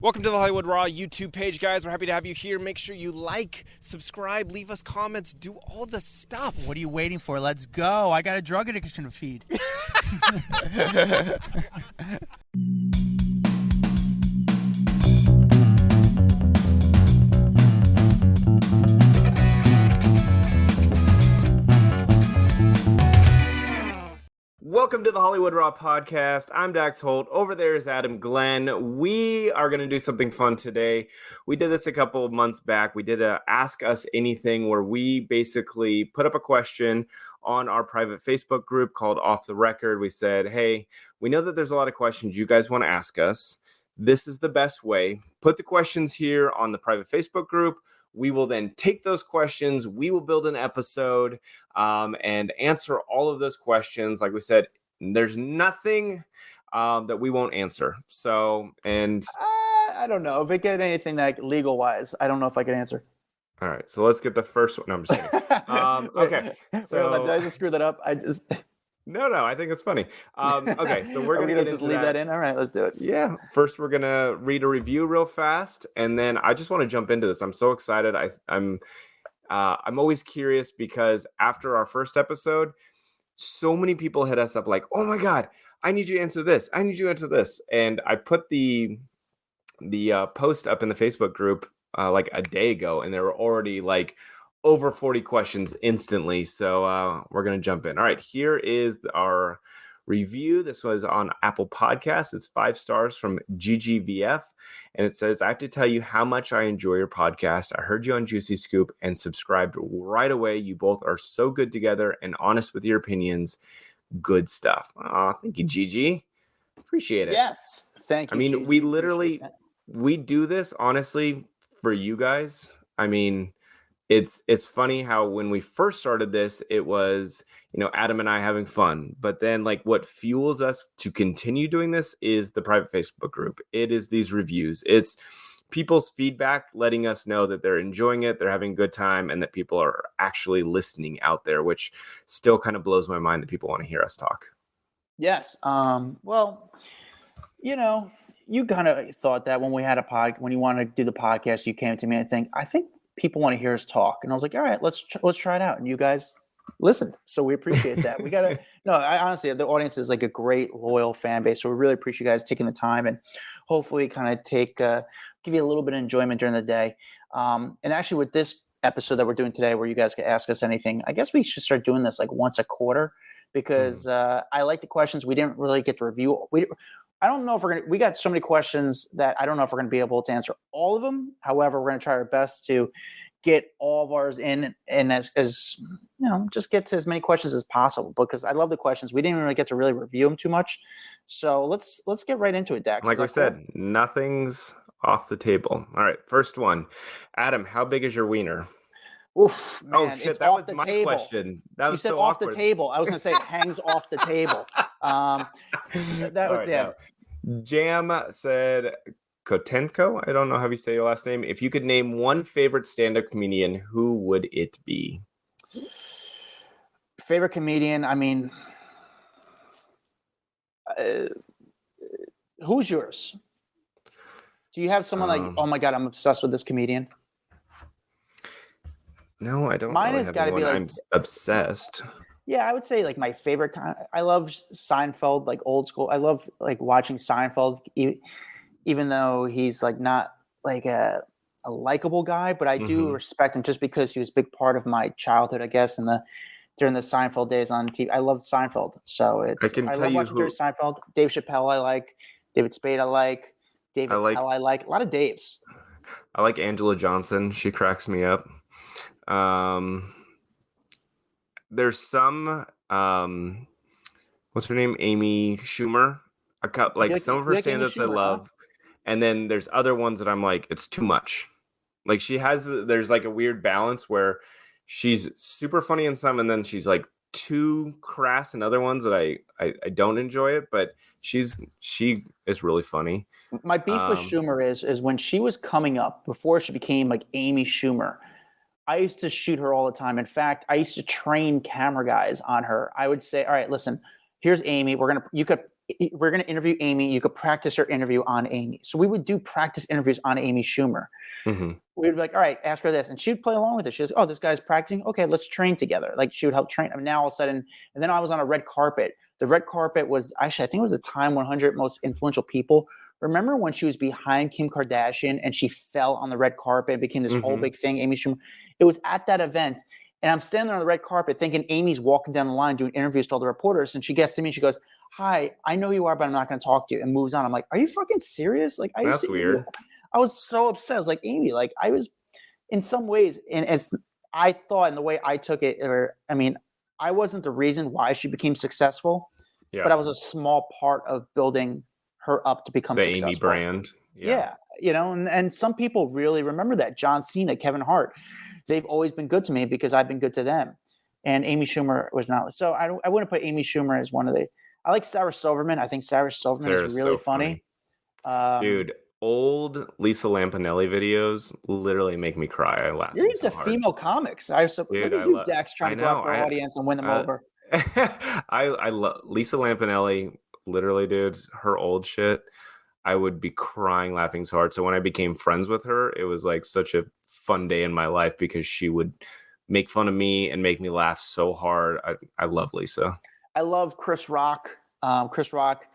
Welcome to the Hollywood Raw YouTube page, guys. We're happy to have you here. Make sure you like, subscribe, leave us comments, do all the stuff. What are you waiting for? Let's go. I got a drug addiction to feed. Welcome to the Hollywood Raw podcast. I'm Dax Holt. Over there is Adam Glyn. We are going to do something fun today. We did this a couple of months back. We did a Ask Us Anything where we basically put up a question on our private Facebook group called Off the Record. We said, hey, we know that there's a lot of questions you guys want to ask us. This is the best way. Put the questions here on the private Facebook group. We will then take those questions. We will build an episode and answer all of those questions. Like we said, there's nothing that we won't answer. So, and I don't know if it get anything like legal wise. I don't know if I can answer. All right, so let's get the first one. No, I'm just kidding. Okay, so did I just screw that up? No, I think it's funny. Okay, so we're gonna just leave that in. All right, let's do it. Yeah, first we're gonna read a review real fast, and then I just want to jump into this. I'm so excited. I'm always curious because after our first episode, so many people hit us up like, "Oh my God, I need you to answer this. I need you to answer this." And I put the post up in the Facebook group like a day ago, and there were already like over 40 questions instantly. So we're going to jump in. All right, here is our review. This was on Apple Podcasts. It's 5 stars from GGVF. And it says, I have to tell you how much I enjoy your podcast. I heard you on Juicy Scoop and subscribed right away. You both are so good together and honest with your opinions. Good stuff. Aw, thank you, Gigi. Appreciate it. Yes. Thank you. I mean, Gigi. we literally, we do this honestly for you guys. I mean, it's funny how when we first started this, it was, Adam and I having fun. But then like what fuels us to continue doing this is the private Facebook group. It is these reviews. It's people's feedback letting us know that they're enjoying it, they're having a good time, and that people are actually listening out there, which still kind of blows my mind that people want to hear us talk. Yes. Well, you kind of thought that when we had when you wanted to do the podcast, you came to me. I think people want to hear us talk, and I was like, all right, let's try it out. And you guys listened, so we appreciate that. We gotta honestly, the audience is like a great loyal fan base, so we really appreciate you guys taking the time and hopefully kind of give you a little bit of enjoyment during the day. And actually, with this episode that we're doing today, where you guys can ask us anything, I guess we should start doing this like once a quarter because I like the questions. We didn't really get to review. I don't know if we got so many questions that I don't know if we're going to be able to answer all of them. However, we're going to try our best to get all of ours in and as just get to as many questions as possible because I love the questions. We didn't really get to really review them too much. So let's get right into it, Dax. Like I said, nothing's off the table. All right, first one. Adam, how big is your wiener? Oof, man, oh shit, that was my question. That was so off awkward. The table. I was gonna say it hangs off the table. That was no. Jam said Kotenko. I don't know how you say your last name. If you could name one favorite stand-up comedian, who would it be? Favorite comedian? I mean, who's yours? Do you have someone like, oh my God, I'm obsessed with this comedian? No, I don't. Mine has got to be like I'm obsessed. Yeah, I would say like my favorite I love Seinfeld, like old school. I love like watching Seinfeld, even though he's like not like a likable guy, but I do respect him just because he was a big part of my childhood, I guess, during the Seinfeld days on TV. I loved Seinfeld, so I love watching Jerry Seinfeld. Dave Chappelle, I like. David Spade, I like. David Tell, I like. A lot of Daves. I like Angela Johnson. She cracks me up. There's some what's her name? Amy Schumer. Some of her stand-ups I love. And then there's other ones that I'm like, it's too much. Like there's like a weird balance where she's super funny in some, and then she's like too crass in other ones that I don't enjoy it, but she is really funny. My beef with Schumer is when she was coming up, before she became like Amy Schumer, I used to shoot her all the time. In fact, I used to train camera guys on her. I would say, all right, listen, here's Amy. You could we're going to interview Amy. You could practice your interview on Amy. So we would do practice interviews on Amy Schumer. Mm-hmm. We'd be like, all right, ask her this. And she'd play along with it. She goes, oh, this guy's practicing. Okay, let's train together. Like she would help train. I mean, now all of a sudden, and then I was on a red carpet. The red carpet was actually, I think it was the Time 100 most influential people. Remember when she was behind Kim Kardashian and she fell on the red carpet and became this whole big thing, Amy Schumer? It was at that event. And I'm standing there on the red carpet thinking Amy's walking down the line doing interviews to all the reporters. And she gets to me and she goes, hi, I know you are, but I'm not going to talk to you, and moves on. I'm like, are you fucking serious? Like, That's weird. I was so upset. I was like, Amy, like I was in some ways, and I thought in the way I took it, I mean, I wasn't the reason why she became successful, but I was a small part of building her up to become the successful. Amy brand. Yeah. And some people really remember that. John Cena, Kevin Hart, they've always been good to me because I've been good to them. And Amy Schumer was not. So I wouldn't put Amy Schumer as one of the. I like Sarah Silverman. I think Sarah Silverman is really so funny. Dude, old Lisa Lampanelli videos literally make me cry. I laugh. You're into female comics. Look at you, Dax, trying to go after our audience and win them over. I love Lisa Lampanelli. Literally, dude, her old shit. I would be crying, laughing so hard. So when I became friends with her, it was like such a fun day in my life because she would make fun of me and make me laugh so hard. I love Lisa. I love Chris Rock. Chris Rock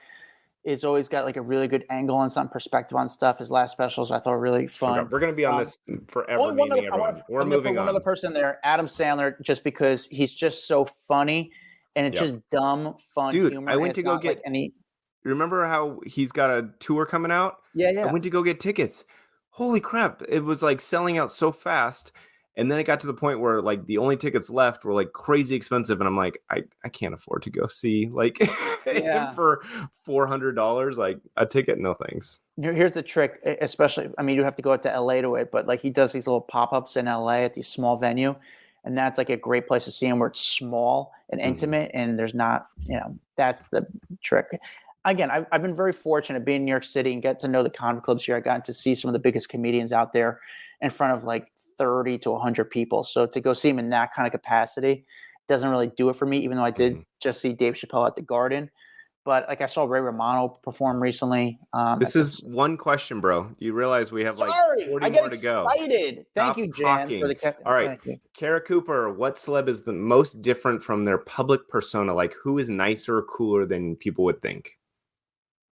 is always got like a really good angle and some perspective on stuff. His last specials I thought were really fun. We're going to be on this forever. We're moving on. One other person there, Adam Sandler, just because he's just so funny and it's just dumb, fun humor. I went to go get Remember how he's got a tour coming out? Yeah. I went to go get tickets. Holy crap. It was like selling out so fast. And then it got to the point where like the only tickets left were like crazy expensive. And I'm like, I can't afford to go see like for $400, like a ticket. No, thanks. Here's the trick, especially, I mean, you have to go out to LA to it, but like he does these little pop-ups in LA at these small venue. And that's like a great place to see him where it's small and intimate and there's not, that's the trick. Again, I've been very fortunate being in New York City and get to know the comedy clubs here. I got to see some of the biggest comedians out there in front of like 30 to 100 people. So to go see him in that kind of capacity doesn't really do it for me, even though I did just see Dave Chappelle at the Garden. But like I saw Ray Romano perform recently. This is one question, bro. You realize we have like 40 more to go. Excited. Thank you, Jan. All right. Kara Cooper, what celeb is the most different from their public persona? Like who is nicer or cooler than people would think?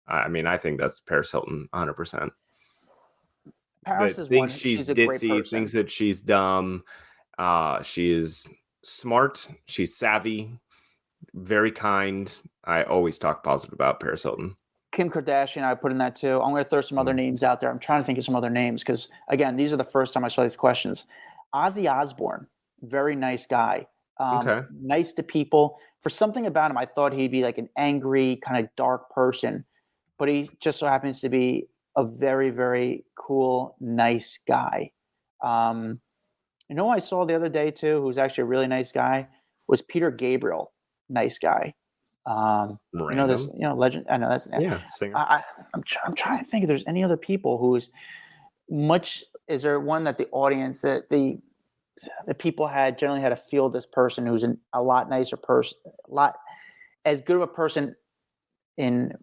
I mean, I think that's Paris Hilton, 100%. Paris is one. She's ditzy, thinks that she's dumb. She is smart. She's savvy, very kind. I always talk positive about Paris Hilton. Kim Kardashian, I put in that too. I'm going to throw some other names out there. I'm trying to think of some other names because, again, these are the first time I saw these questions. Ozzy Osbourne, very nice guy. Nice to people. For something about him, I thought he'd be like an angry, kind of dark person. But he just so happens to be a very, very cool, nice guy. You know who I saw the other day too, who's actually a really nice guy, was Peter Gabriel. Nice guy. Legend. I know that's singer. I'm trying to think if there's any other people who's much. Is there one that the audience that the people generally had a feel of this person who's a lot nicer person, a lot as good of a person in.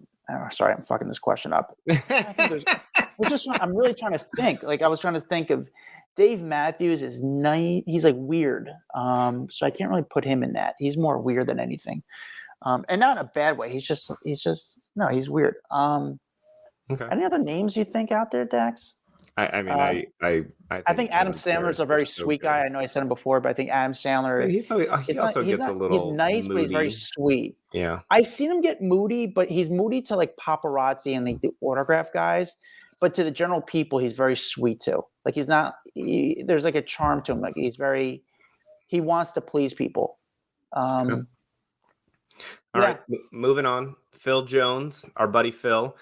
Sorry, I'm fucking this question up. I'm really trying to think. Like I was trying to think of Dave Matthews is nice. He's like weird. So I can't really put him in that. He's more weird than anything. And not in a bad way. He's weird. Any other names you think out there, Dax? I think Adam Sandler is a very sweet guy. I know I said him before, but I think Adam Sandler. He also gets a little. He's nice, moody. But he's very sweet. Yeah, I've seen him get moody, but he's moody to like paparazzi and like the autograph guys. But to the general people, he's very sweet too. Like he's not. There's like a charm to him. Like he wants to please people. All right, moving on. Phil Jones, our buddy Phil,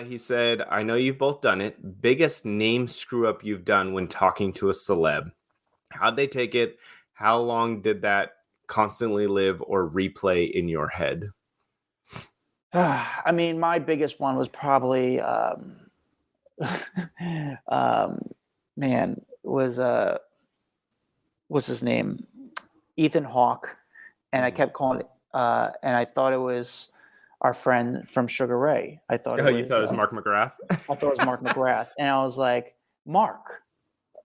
he said, I know you've both done it. Biggest name screw up you've done when talking to a celeb. How'd they take it? How long did that constantly live or replay in your head? I mean, my biggest one was probably, what's his name? Ethan Hawke. And I kept calling it, and I thought it was, our friend from Sugar Ray. I thought Oh, you thought it was Mark McGrath? I thought it was Mark McGrath. And I was like, Mark.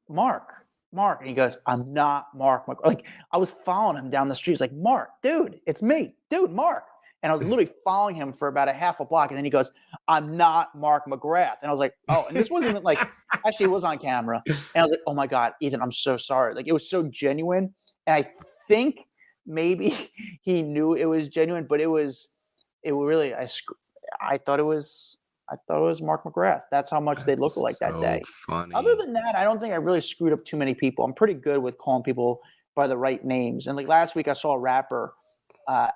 And he goes, I'm not Mark McGrath. Like, I was following him down the street. He's like, Mark, dude, it's me. Dude, Mark. And I was literally following him for about a half a block. And then he goes, I'm not Mark McGrath. And I was like, oh, and this wasn't even like, actually, it was on camera. And I was like, oh my God, Ethan, I'm so sorry. Like, it was so genuine. And I think maybe he knew it was genuine, but it really, I thought it was Mark McGrath. That's how much they looked like that day. Funny. Other than that, I don't think I really screwed up too many people. I'm pretty good with calling people by the right names. And like last week, I saw a rapper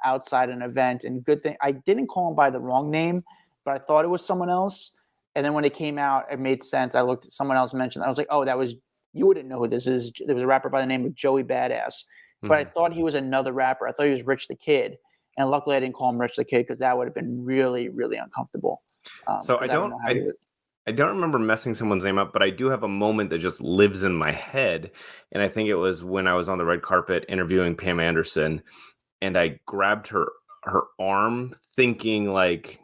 outside an event, and good thing I didn't call him by the wrong name, but I thought it was someone else. And then when it came out, it made sense. I looked at someone else mentioned. I was like, oh, you wouldn't know who this is. There was a rapper by the name of Joey Badass, but I thought he was another rapper. I thought he was Rich the Kid. And luckily, I didn't call him Rich the Kid because that would have been really, really uncomfortable. So I don't remember messing someone's name up, but I do have a moment that just lives in my head. And I think it was when I was on the red carpet interviewing Pam Anderson, and I grabbed her arm thinking like,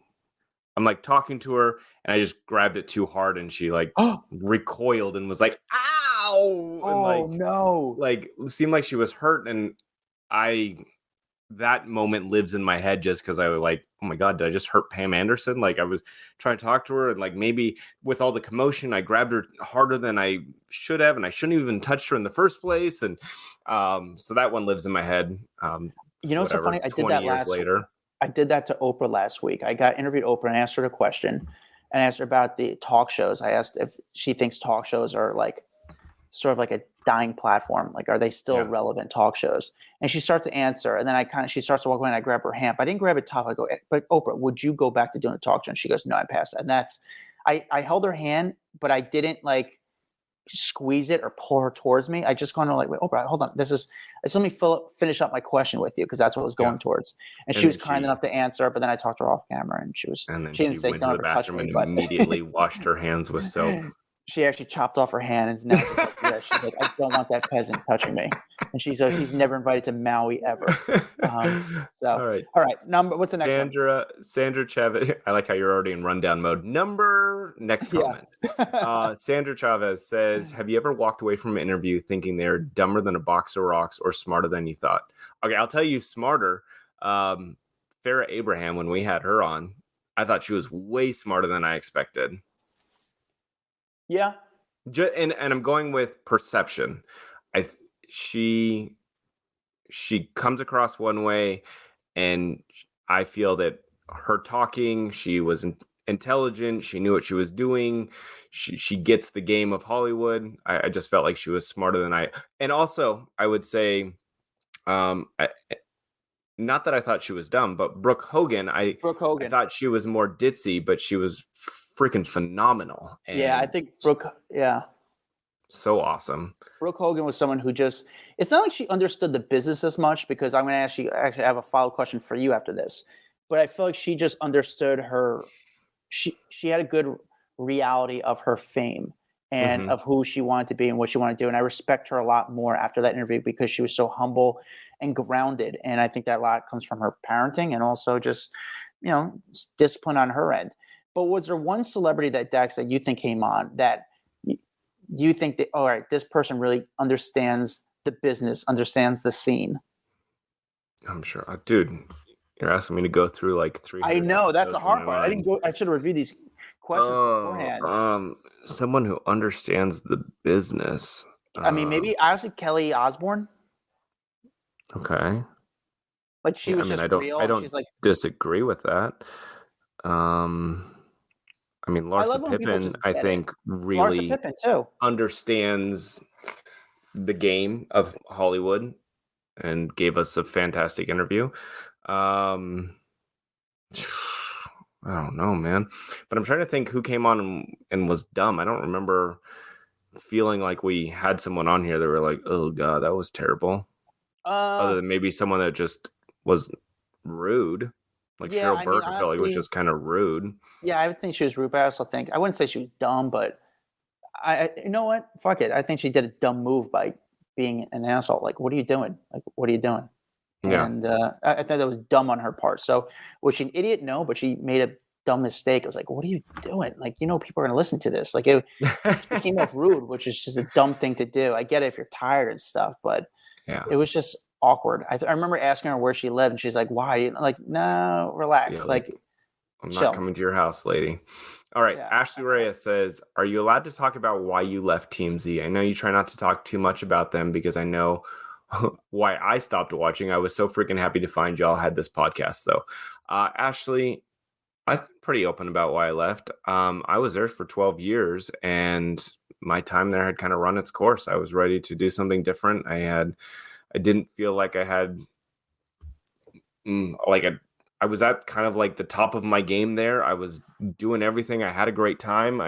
I'm like talking to her, and I just grabbed it too hard, and she like recoiled and was like, ow! And oh, no. Like seemed like she was hurt. And that moment lives in my head just because I was like, oh my God, did I just hurt Pam Anderson? Like I was trying to talk to her, and like maybe with all the commotion, I grabbed her harder than I should have, and I shouldn't have even touched her in the first place. And so that one lives in my head. So funny? I did that later. I did that to Oprah last week. I got interviewed Oprah and asked her a question, and asked her about the talk shows. I asked if she thinks talk shows are like sort of like a dying platform. Like, are they still relevant talk shows? And she starts to answer. And then she starts to walk away, and I grab her hand. But I didn't grab it tough. I go, but Oprah, would you go back to doing a talk show? And she goes, no, I passed. And I held her hand, but I didn't like squeeze it or pull her towards me. I just kind of like, wait, Oprah, hold on. Let me finish up my question with you, because that's what I was going towards. And she was kind enough to answer, but then I talked to her off camera, and she didn't say, went don't to the ever touch bathroom me, and but immediately washed her hands with soap. She actually chopped off her hand, and now she's like, I don't want that peasant touching me. And she says he's never invited to Maui ever. All right. What's the next one? Sandra Chavez. I like how you're already in rundown mode. Next comment. Sandra Chavez says, have you ever walked away from an interview thinking they're dumber than a box of rocks or smarter than you thought? Okay, I'll tell you smarter. Farrah Abraham, when we had her on, I thought she was way smarter than I expected. Yeah. And I'm going with perception. She comes across one way, and I feel that her talking, she was intelligent. She knew what she was doing. She gets the game of Hollywood. I just felt like she was smarter than I. And also, I would say, not that I thought she was dumb, but Brooke Hogan, I thought she was more ditzy, but she was freaking phenomenal. And I think Brooke, so awesome. Brooke Hogan was someone who just, it's not like she understood the business as much, because I'm going to ask you, actually I have a follow-up question for you after this, but I feel like she just understood she had a good reality of her fame and of who she wanted to be and what she wanted to do. And I respect her a lot more after that interview, because she was so humble and grounded. And I think that a lot comes from her parenting, and also just, discipline on her end. But was there one celebrity that, Dax, that you think came on that you think that, all right, this person really understands the business, understands the scene? I'm sure. Dude, you're asking me to go through like 300. I know, that's the hard part. I should have reviewed these questions beforehand. Someone who understands the business. I mean, maybe honestly Kelly Osbourne. Okay. Like she was just real. I don't She's like, disagree with that. I mean, Larsa Pippen, I think, really understands the game of Hollywood and gave us a fantastic interview. I don't know, man. But I'm trying to think who came on and was dumb. I don't remember feeling like we had someone on here that were like, oh, God, that was terrible. Other than maybe someone that just was rude. Like Cheryl Burke, I felt like was just kind of rude. Yeah, I would think she was rude, but I also think, I wouldn't say she was dumb, but you know what? Fuck it. I think she did a dumb move by being an asshole. Like, what are you doing? Yeah. And I thought that was dumb on her part. So was she an idiot? No, but she made a dumb mistake. I was like, what are you doing? Like, people are going to listen to this. Like, it came off rude, which is just a dumb thing to do. I get it if you're tired and stuff, but Yeah. it was just awkward. I remember asking her where she lived, and she's like, why? Like, no, relax. Yeah, like I'm chill. not coming to your house, lady. All right. Yeah. Ashley Reyes says, are you allowed to talk about why you left TMZ? I know you try not to talk too much about them because I know why I stopped watching. I was so freaking happy to find y'all had this podcast, though. Ashley, I'm pretty open about why I left. I was there for 12 years and my time there had kind of run its course. I was ready to do something different. I didn't feel like I had I was at kind of like the top of my game there. I was doing everything. I had a great time.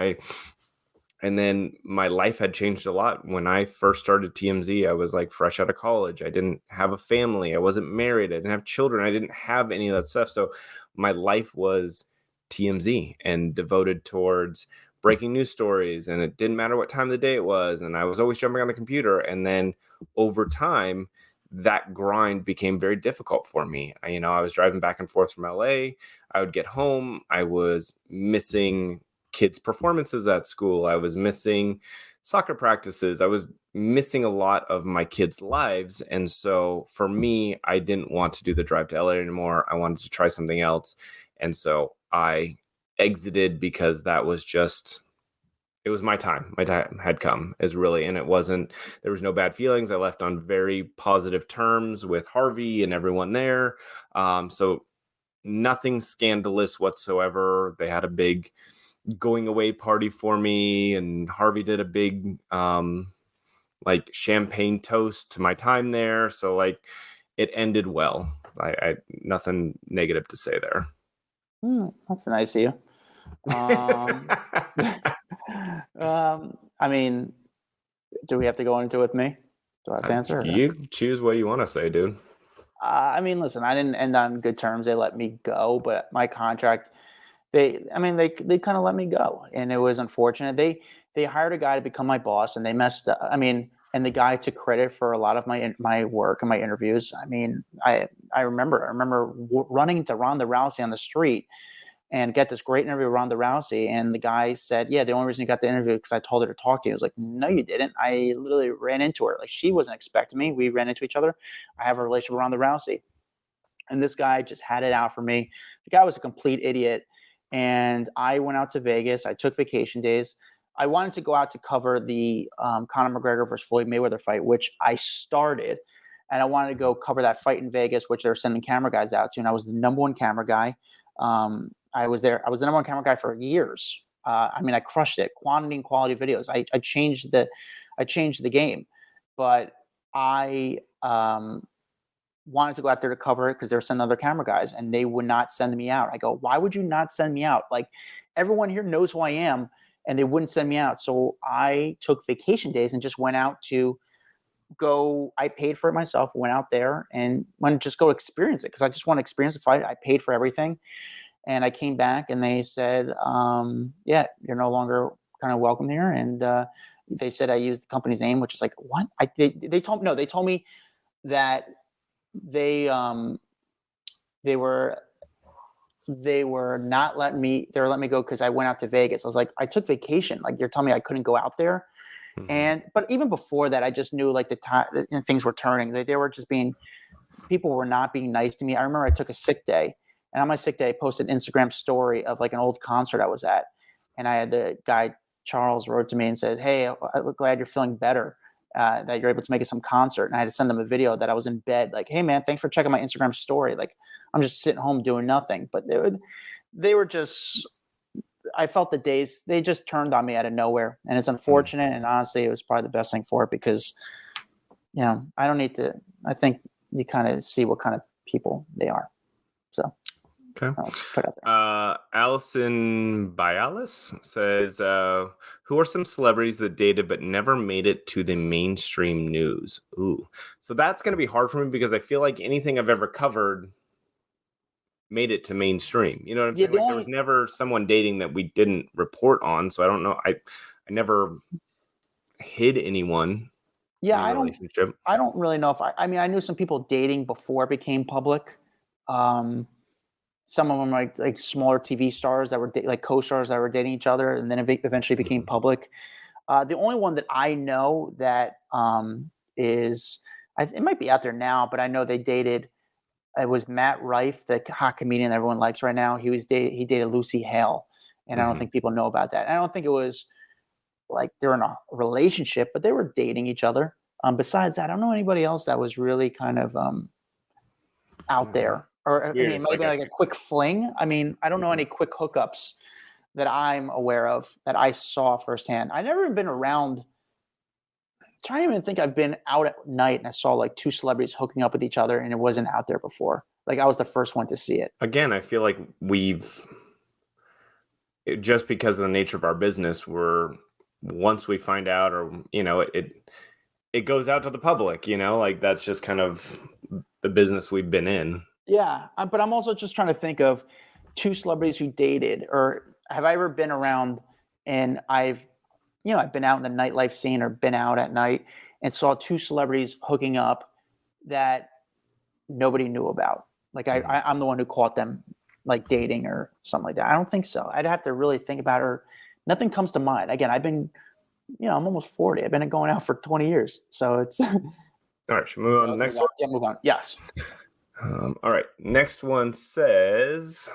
And then my life had changed a lot. When I first started TMZ, I was like fresh out of college. I didn't have a family. I wasn't married. I didn't have children. I didn't have any of that stuff. So my life was TMZ and devoted towards breaking news stories. And it didn't matter what time of the day it was. And I was always jumping on the computer. And then over time, that grind became very difficult for me. I was driving back and forth from LA. I would get home. I was missing kids' performances at school. I was missing soccer practices. I was missing a lot of my kids' lives. And so for me, I didn't want to do the drive to LA anymore. I wanted to try something else. And so I exited because that was just, it was my time. My time had come, and it wasn't, there was no bad feelings. I left on very positive terms with Harvey and everyone there. So nothing scandalous whatsoever. They had a big going away party for me, and Harvey did a big like champagne toast to my time there. So like it ended well. I nothing negative to say there. That's nice of you. I mean, do we have to go into it with me? Do I have to answer? You choose what you want to say, dude. I mean, listen, I didn't end on good terms. They let me go, but my contract, they kind of let me go, and it was unfortunate. They hired a guy to become my boss, and they messed up. I mean, and the guy took credit for a lot of my work and my interviews. I mean, I remember running to Ronda Rousey on the street and get this great interview with Ronda Rousey. And the guy said, yeah, the only reason you got the interview because I told her to talk to you. I was like, no, you didn't. I literally ran into her. Like, she wasn't expecting me. We ran into each other. I have a relationship with Ronda Rousey. And this guy just had it out for me. The guy was a complete idiot. And I went out to Vegas. I took vacation days. I wanted to go out to cover the Conor McGregor versus Floyd Mayweather fight, which I started. And I wanted to go cover that fight in Vegas, which they were sending camera guys out to. And I was the number one camera guy. I was there. I was the number one camera guy for years. I mean, I crushed it. Quantity and quality videos. I changed the game, but I wanted to go out there to cover it because they were sending other camera guys, and they would not send me out. I go, why would you not send me out? Like, everyone here knows who I am, and they wouldn't send me out. So I took vacation days and just went out to go. I paid for it myself. Went out there and went to just go experience it because I just want to experience the fight. I paid for everything. And I came back and they said, yeah, you're no longer kind of welcome here. And they said I used the company's name, which is like, what? They told me that they were not letting me, they were letting me go because I went out to Vegas. I was like, I took vacation. Like, you're telling me I couldn't go out there? Mm-hmm. But even before that, I just knew like the time things were turning. They were just people were not being nice to me. I remember I took a sick day. And on my sick day, I posted an Instagram story of like an old concert I was at. And I had the guy, Charles, wrote to me and said, hey, I'm glad you're feeling better, that you're able to make it some concert. And I had to send them a video that I was in bed. Like, hey, man, thanks for checking my Instagram story. Like, I'm just sitting home doing nothing. But they were just, I felt the days, they just turned on me out of nowhere. And it's unfortunate. And honestly, it was probably the best thing for it because, I don't need to, I think you kind of see what kind of people they are. So. Okay. Allison Bialis says, who are some celebrities that dated but never made it to the mainstream news? Ooh. So that's going to be hard for me because I feel like anything I've ever covered made it to mainstream. You know what I'm saying? Like, there was never someone dating that we didn't report on. So I don't know. I never hid anyone. Yeah, any relationship. I don't really know if I mean, I knew some people dating before it became public. Um, some of them like smaller TV stars that were like co-stars that were dating each other, and then eventually became Mhm. public. The only one that I know that is, it might be out there now, but I know they dated. It was Matt Rife, the hot comedian everyone likes right now. He dated Lucy Hale, and I don't Mhm. think people know about that. I don't think it was like they're in a relationship, but they were dating each other. Besides that, I don't know anybody else that was really kind of out Yeah, there. it's Or I weird. mean, it It's might have like been I like a quick fling. I mean, I don't know Mhm. any quick hookups that I'm aware of that I saw firsthand. I never been around. Trying to even think I've been out at night and I saw like two celebrities hooking up with each other and it wasn't out there before. Like I was the first one to see it. Again, I feel like just because of the nature of our business, we're once we find out, or it goes out to the public. Like that's just kind of the business we've been in. Yeah, but I'm also just trying to think of two celebrities who dated, or have I ever been around and I've been out in the nightlife scene or been out at night and saw two celebrities hooking up that nobody knew about. Like Mhm. I'm the one who caught them like dating or something like that. I don't think so. I'd have to really think about it. Or nothing comes to mind. Again, I'm almost 40. I've been going out for 20 years. So it's All right, should we move on to the let's move next on. one? Yeah, move on. Yes. All right, next one says,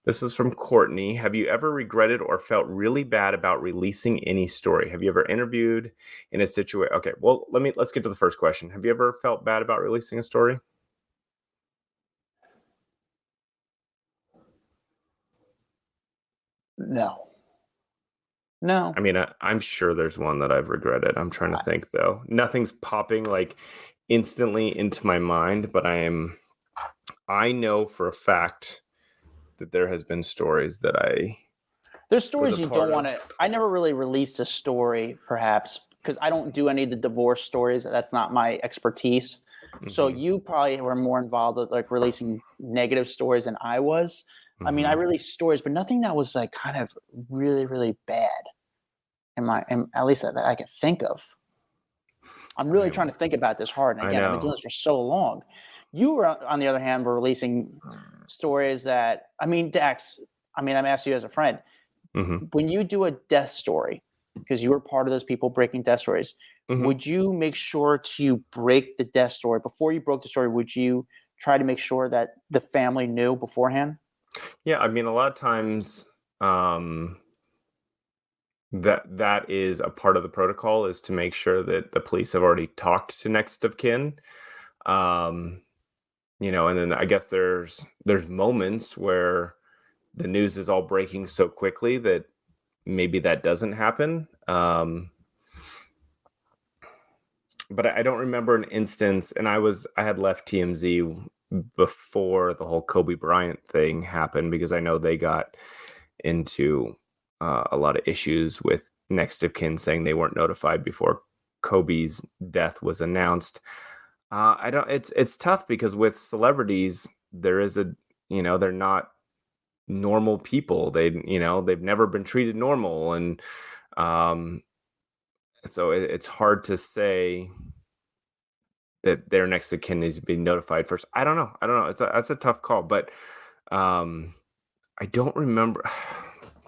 this is from Courtney. Have you ever regretted or felt really bad about releasing any story? Have you ever interviewed in a situation? Okay, well, let's get to the first question. Have you ever felt bad about releasing a story? No. No. I mean, I'm sure there's one that I've regretted. I'm trying to think though. Nothing's popping like instantly into my mind, but I know for a fact that there has been stories that I There's was a stories you don't part want of. to. I never really released a story, perhaps, because I don't do any of the divorce stories. That's not my expertise. So Hmm. you probably were more involved with like releasing negative stories than I was. I mean, I Hmm. released stories, but nothing that was like kind of really, really bad. At least that I can think of. I'm really trying to think about this hard. And I again, I've been know. doing this for so long. You were, on the other hand, were releasing stories that, I mean, Dax, I'm asking you as a friend, Hmm. when you do a death story, because you were part of those people breaking death stories, Hmm. would you make sure to break the death story before you broke the story? Would you try to make sure that the family knew beforehand? Yeah, I mean, a lot of times, um, that is a part of the protocol, is to make sure that the police have already talked to next of kin. Um, and then I guess there's moments where the news is all breaking so quickly that maybe that doesn't happen. But I don't remember an instance, and I had left TMZ before the whole Kobe Bryant thing happened, because I know they got into a lot of issues with next of kin saying they weren't notified before Kobe's death was announced. I don't. It's tough because with celebrities, there is they're not normal people. They've never been treated normal, and um, so it's hard to say that their next of kin needs to be notified first. I don't know. That's a tough call, but um, I don't remember.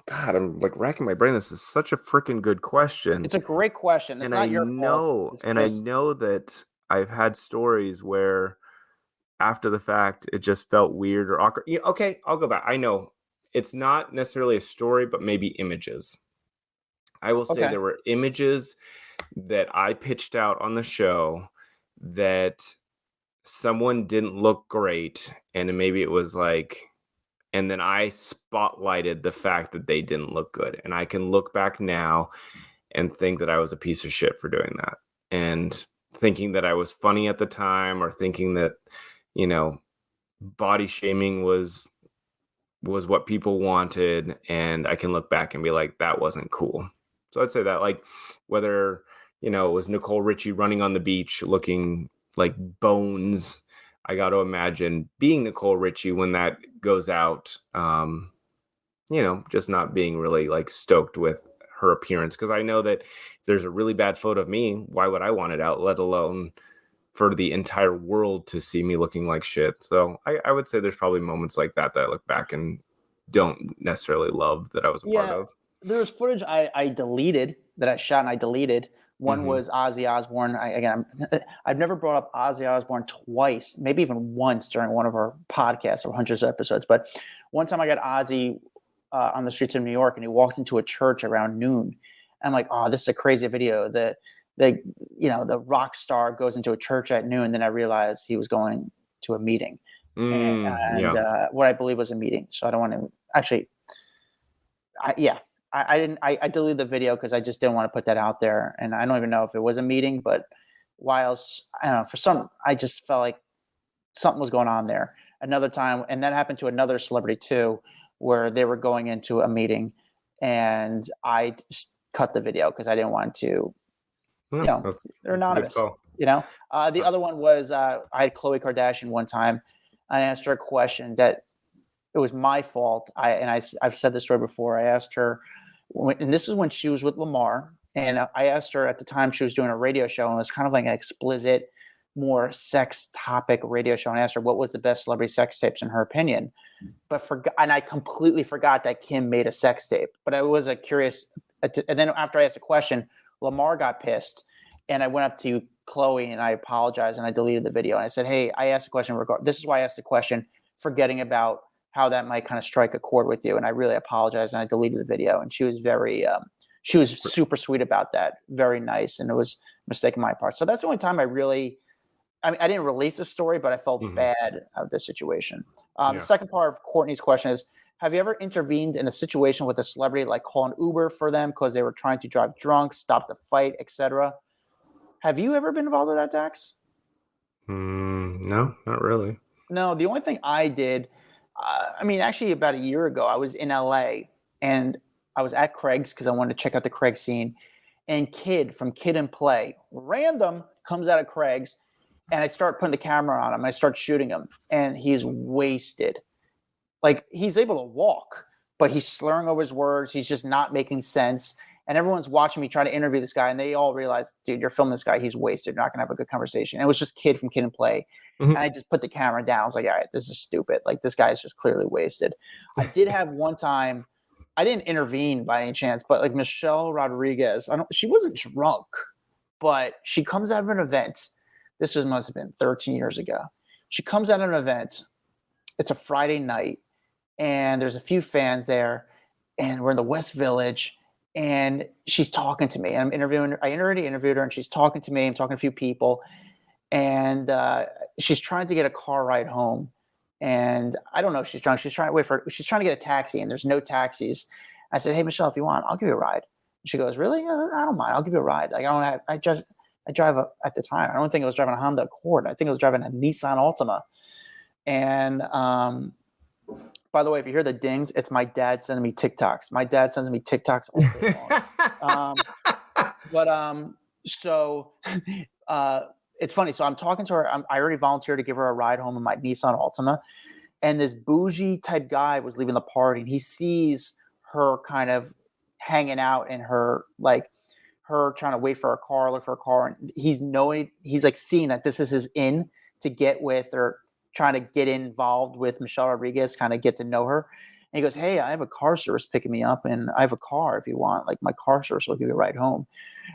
God, I'm like racking my brain. This is such a freaking good question. It's a great question. It's And I not your fault. know, It's and I just know that I've had stories where after the fact it just felt weird or awkward. Yeah, okay, I'll go back. I know it's not necessarily a story, but maybe images. I will say okay. there were images that I pitched out on the show that someone didn't look great, and maybe it was like, and then I spotlighted the fact that they didn't look good, and I can look back now and think that I was a piece of shit for doing that, and thinking that I was funny at the time, or thinking that you know body shaming was what people wanted, and I can look back and be like, that wasn't cool. So I'd say that, like, whether it was Nicole Richie running on the beach looking like bones, I got to imagine being Nicole Richie when that goes out, just not being really like stoked with her appearance, because I know that if there's a really bad photo of me, why would I want it out, let alone for the entire world to see me looking like shit. So I would say there's probably moments like that I look back and don't necessarily love that I was a part of. There was footage I deleted that I shot and I deleted. One was Ozzy Osbourne. I've never brought up Ozzy Osbourne twice, maybe even once during one of our podcasts or hundreds of episodes. But one time I got Ozzy on the streets of New York, and he walked into a church around noon. I'm like, oh, this is a crazy video. The rock star goes into a church at noon. Then I realized he was going to a meeting, and what I believe was a meeting. So I don't want to actually. I deleted the video because I just didn't want to put that out there, and I don't even know if it was a meeting. But whilst I don't know, I just felt like something was going on there. Another time, and that happened to another celebrity too, where they were going into a meeting, and I just cut the video because I didn't want to. They're anonymous. The other one was I had Khloe Kardashian one time. I asked her a question that it was my fault. I've said this story before. I asked her, and this is when she was with Lamar, and I asked her at the time she was doing a radio show, and it was kind of like an explicit, more sex topic radio show. And I asked her what was the best celebrity sex tapes in her opinion, and I completely forgot that Kim made a sex tape. But I was curious, and then after I asked the question, Lamar got pissed, and I went up to Khloe and I apologized and I deleted the video. And I said, hey, I asked a question. This is why I asked the question, forgetting about how that might kind of strike a chord with you. And I really apologized and I deleted the video. And she was she was super sweet about that. Very nice. And it was a mistake on my part. So that's the only time I didn't release the story, but I felt bad of the situation. The second part of Courtney's question is, have you ever intervened in a situation with a celebrity, like call an Uber for them because they were trying to drive drunk, stop the fight, etc.? Have you ever been involved with that, Dax? No, not really. No, the only thing I did, actually about a year ago, I was in LA and I was at Craig's because I wanted to check out the Craig's scene. And Kid from Kid and Play, random, comes out of Craig's, and I start putting the camera on him. I start shooting him, and he's wasted. Like, he's able to walk, but he's slurring over his words. He's just not making sense. And everyone's watching me try to interview this guy, and they all realize, dude, you're filming this guy. He's wasted. You're not going to have a good conversation. And it was just Kid from Kid and Play. And I just put the camera down. I was like, all right, this is stupid. Like, this guy is just clearly wasted. I did have one time, I didn't intervene by any chance, but like Michelle Rodriguez, she wasn't drunk, but she comes out of an event. This must have been 13 years ago. She comes out of an event. It's a Friday night, and there's a few fans there, and we're in the West Village. And she's talking to me, and I'm interviewing her. I already interviewed her, and she's talking to me. I'm talking to a few people, and she's trying to get a car ride home. And I don't know if she's drunk. She's trying to get a taxi, and there's no taxis. I said, "Hey, Michelle, if you want, I'll give you a ride." And she goes, "Really? I don't mind. I'll give you a ride. Like, I drive at the time. I don't think I was driving a Honda Accord. I think I was driving a Nissan Altima." And by the way, if you hear the dings, it's my dad sending me TikToks. My dad sends me TikToks all day long. So it's funny. So I'm talking to her. I already volunteered to give her a ride home in my Nissan Altima. And this bougie type guy was leaving the party, and he sees her kind of hanging out in her trying to wait for a car, look for a car. And he's like seeing that this is his in to get with, or trying to get involved with Michelle Rodriguez, kind of get to know her. And he goes, "Hey, I have a car service picking me up, and I have a car if you want. Like, my car service will give you a ride home."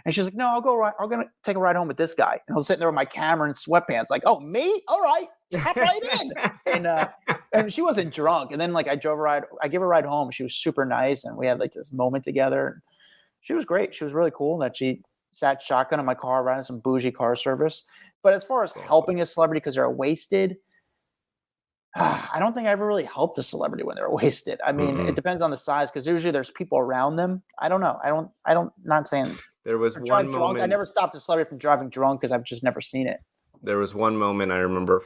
And she's like, "No, I'm going to take a ride home with this guy." And I was sitting there with my camera and sweatpants, like, "Oh, me? All right, hop right in." And she wasn't drunk. And then I gave her a ride home. She was super nice, and we had this moment together. She was great. She was really cool that she sat shotgun in my car, riding some bougie car service. But as far as helping a celebrity because they're wasted, I don't think I ever really helped a celebrity when they're wasted. I mean, it depends on the size, because usually there's people around them. I don't know. Not saying there was one moment. I never stopped a celebrity from driving drunk because I've just never seen it. There was one moment I remember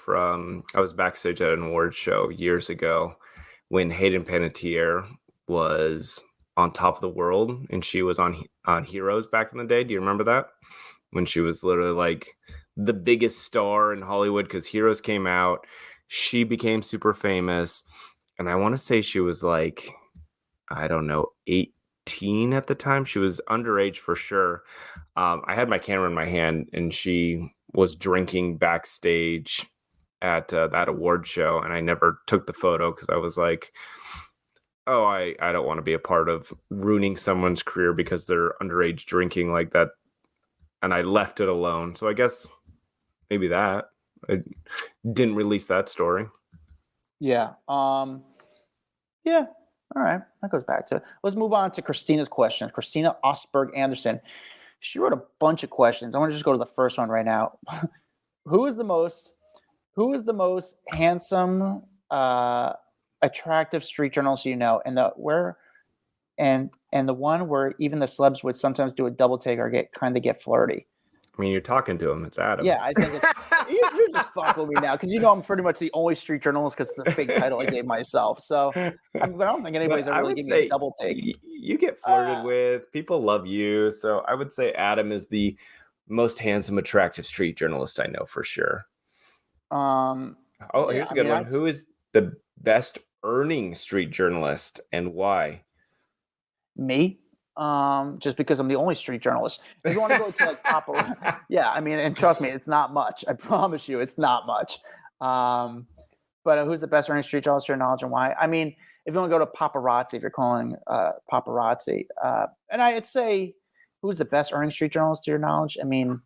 I was backstage at an awards show years ago when Hayden Panettiere was on Top of the World, and she was on Heroes back in the day. Do you remember that? When she was literally like the biggest star in Hollywood because Heroes came out. She became super famous, and I want to say she was like, I don't know, teen at the time. She was underage for sure. I had my camera in my hand, and she was drinking backstage at that award show, and I never took the photo because I was like, oh, I don't want to be a part of ruining someone's career because they're underage drinking like that. And I left it alone. So I guess maybe that. I didn't release that story. Yeah. Yeah. All right. That goes back to it. Let's move on to Christina's question. Christina Osberg Anderson. She wrote a bunch of questions. I want to just go to the first one right now. Who is the most handsome, attractive street journalist you know? And the one where even the celebs would sometimes do a double take or get flirty. I mean, you're talking to him. It's Adam. Yeah, I think you're just fucking with me now because I'm pretty much the only street journalist because it's a fake title I gave myself. So, but I don't think anybody's ever really given me a double take. You get flirted with. People love you. So I would say Adam is the most handsome, attractive street journalist I know for sure. Here's a good one. Who is the best earning street journalist and why? Me. Just because I'm the only street journalist. If you want to go to like paparazzi, yeah, I mean, and trust me, it's not much. I promise you, it's not much. But who's the best earning street journalist to your knowledge and why? I mean, if you want to go to paparazzi, if you're calling paparazzi, and I'd say who's the best earning street journalist to your knowledge? I mean,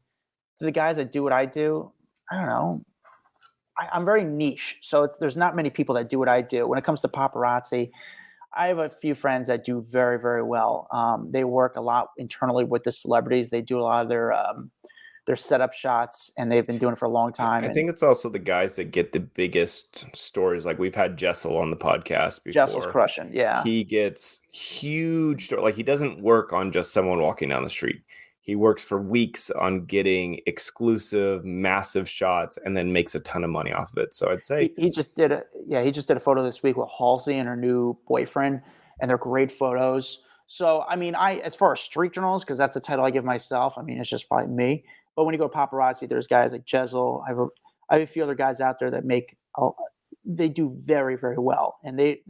to the guys that do what I do, I don't know. I'm very niche, so there's not many people that do what I do. When it comes to paparazzi, I have a few friends that do very, very well. They work a lot internally with the celebrities. They do a lot of their setup shots, and they've been doing it for a long time. I think it's also the guys that get the biggest stories. Like we've had Jessel on the podcast before. Jessel's crushing, yeah. He gets huge, like he doesn't work on just someone walking down the street. He works for weeks on getting exclusive, massive shots, and then makes a ton of money off of it. So I'd say he just did a photo this week with Halsey and her new boyfriend, and they're great photos. So I mean, as far as street journalists, because that's the title I give myself. I mean, it's just probably me. But when you go to paparazzi, there's guys like Jessel. I have a few other guys out there that they do very, very well, and they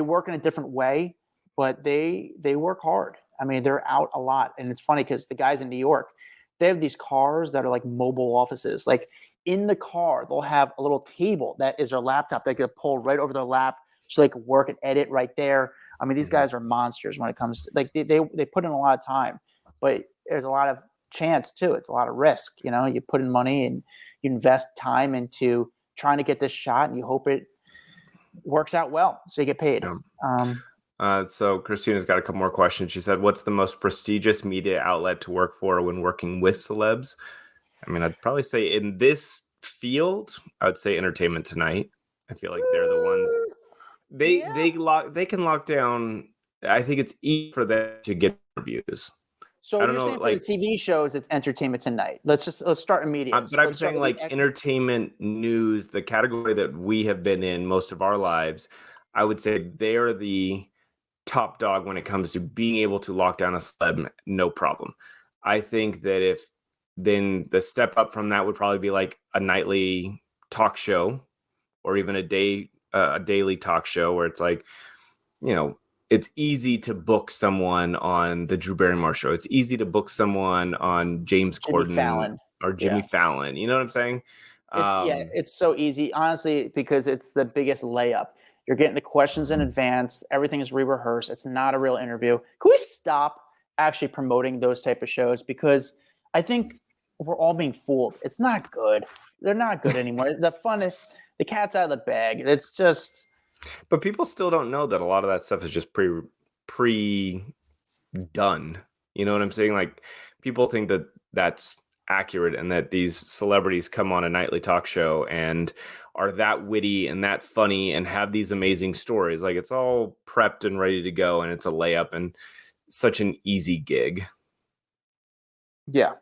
work in a different way, but they work hard. I mean, they're out a lot. And it's funny because the guys in New York, they have these cars that are like mobile offices. Like in the car, they'll have a little table that is their laptop. They can pull right over their lap so they can work and edit right there. I mean, these guys are monsters when it comes to like they put in a lot of time, but there's a lot of chance too. It's a lot of risk. You put in money and you invest time into trying to get this shot and you hope it works out well. So you get paid. Yeah. So Christina's got a couple more questions. She said, what's the most prestigious media outlet to work for when working with celebs? I mean, I'd probably say in this field, I would say Entertainment Tonight. I feel like they're the ones they can lock down. I think it's easy for them to get interviews. So you're saying for the TV shows, it's Entertainment Tonight. Let's start immediately. But I'm saying like entertainment news, the category that we have been in most of our lives, I would say they're the top dog when it comes to being able to lock down a celeb, no problem. I think that then the step up from that would probably be like a nightly talk show or even a daily talk show where it's like, it's easy to book someone on the Drew Barrymore show. It's easy to book someone on James Corden Fallon. Or Jimmy Fallon. You know what I'm saying? It's so easy, honestly, because it's the biggest layup. You're getting the questions in advance. Everything is re-rehearsed. It's not a real interview. Can we stop actually promoting those type of shows? Because I think we're all being fooled. It's not good. They're not good anymore. The fun is the cat's out of the bag. It's just. But people still don't know that a lot of that stuff is just pre done. You know what I'm saying? Like people think that that's accurate and that these celebrities come on a nightly talk show and are that witty and that funny and have these amazing stories. Like it's all prepped and ready to go and it's a layup and such an easy gig. Yeah.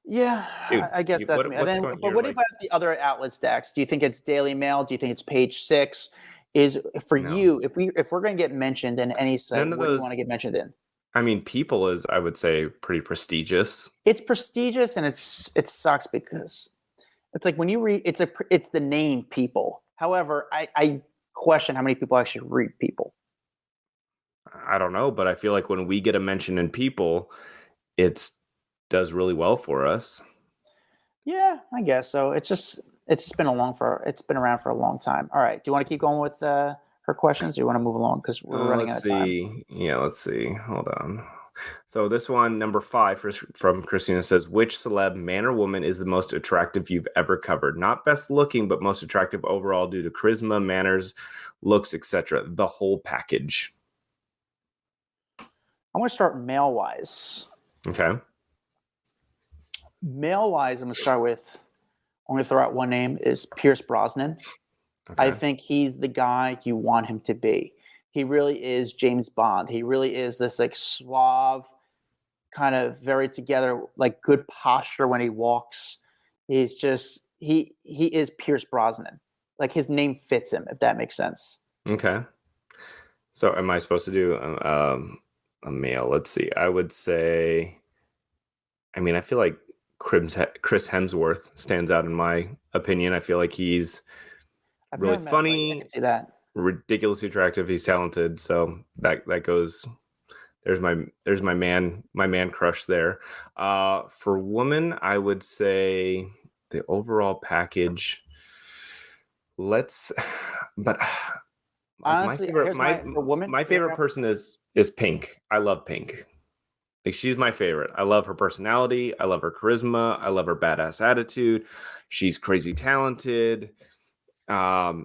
Dude, I guess that's me. But what about the other outlets, Dax? Do you think it's Daily Mail? Do you think it's Page Six? You, if we're going to get mentioned in any site, what do you want to get mentioned in? I mean, People is, I would say, pretty prestigious. It's prestigious, and it sucks because it's like when you read, it's the name People. However, I question how many people actually read People. I don't know, but I feel like when we get a mention in People, it does really well for us. Yeah, I guess so. It's been around for a long time. All right. Do you want to keep going with her questions, or do you want to move along because we're running out Let's of time? see. Yeah, let's see. Hold on. So this one, number 5 from Christina says, which celeb, man or woman, is the most attractive you've ever covered? Not best looking, but most attractive overall due to charisma, manners, looks, etc. The whole package. I'm going to start male wise. Okay. Male wise, I'm going to start with. I'm going to throw out one name is Pierce Brosnan. Okay. I think he's the guy you want him to be. He really is James Bond. He really is this like suave, kind of very together, like good posture when he walks. He's just he is Pierce Brosnan. Like his name fits him, if that makes sense. Okay. So am I supposed to do a male? Let's see. I would say, I mean, I feel like Chris Hemsworth stands out in my opinion. I feel like he's really funny. I can see that. Ridiculously attractive. He's talented. So that goes. There's my man crush there. For woman, I would say the overall package. But Honestly, my favorite person is Pink. I love Pink. Like she's my favorite. I love her personality. I love her charisma. I love her badass attitude. She's crazy talented.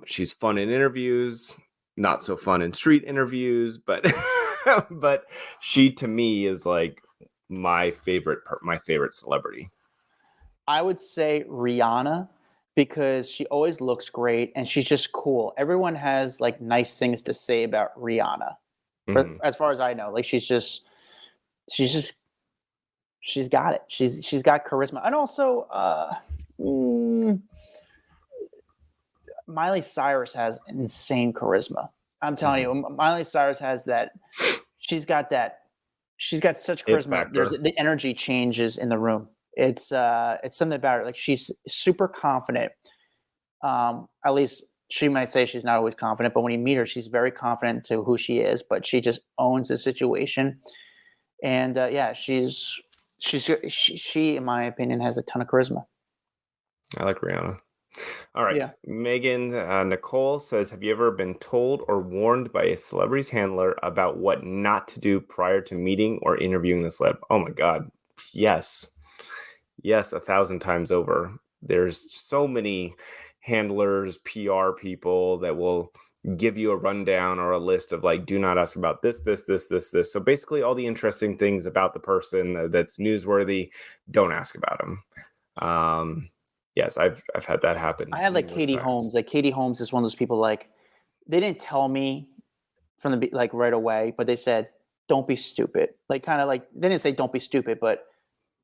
She's fun in interviews, not so fun in street interviews, but but she to me is like my favorite celebrity. I would say Rihanna because she always looks great and she's just cool. Everyone has like nice things to say about Rihanna. As far as I know, like she's got it. She's got charisma. And also Miley Cyrus has insane charisma. I'm telling you, Miley Cyrus has that. She's got such charisma. There's the energy changes in the room. It's something about her. Like she's super confident. At least she might say she's not always confident, but when you meet her, she's very confident to who she is. But she just owns the situation. And she, in my opinion, has a ton of charisma. I like Rihanna. All right. Yeah. Megan Nicole says, have you ever been told or warned by a celebrity's handler about what not to do prior to meeting or interviewing the celeb? Oh my God. Yes. Yes, 1,000 times over. There's so many handlers, PR people that will give you a rundown or a list of like, do not ask about this. So basically all the interesting things about the person that's newsworthy, don't ask about them. Yes, I've had that happen. I had like Katie Holmes. Like Katie Holmes is one of those people. Like they didn't tell me from the like right away, but they said, "Don't be stupid." Like kind of like they didn't say "Don't be stupid," but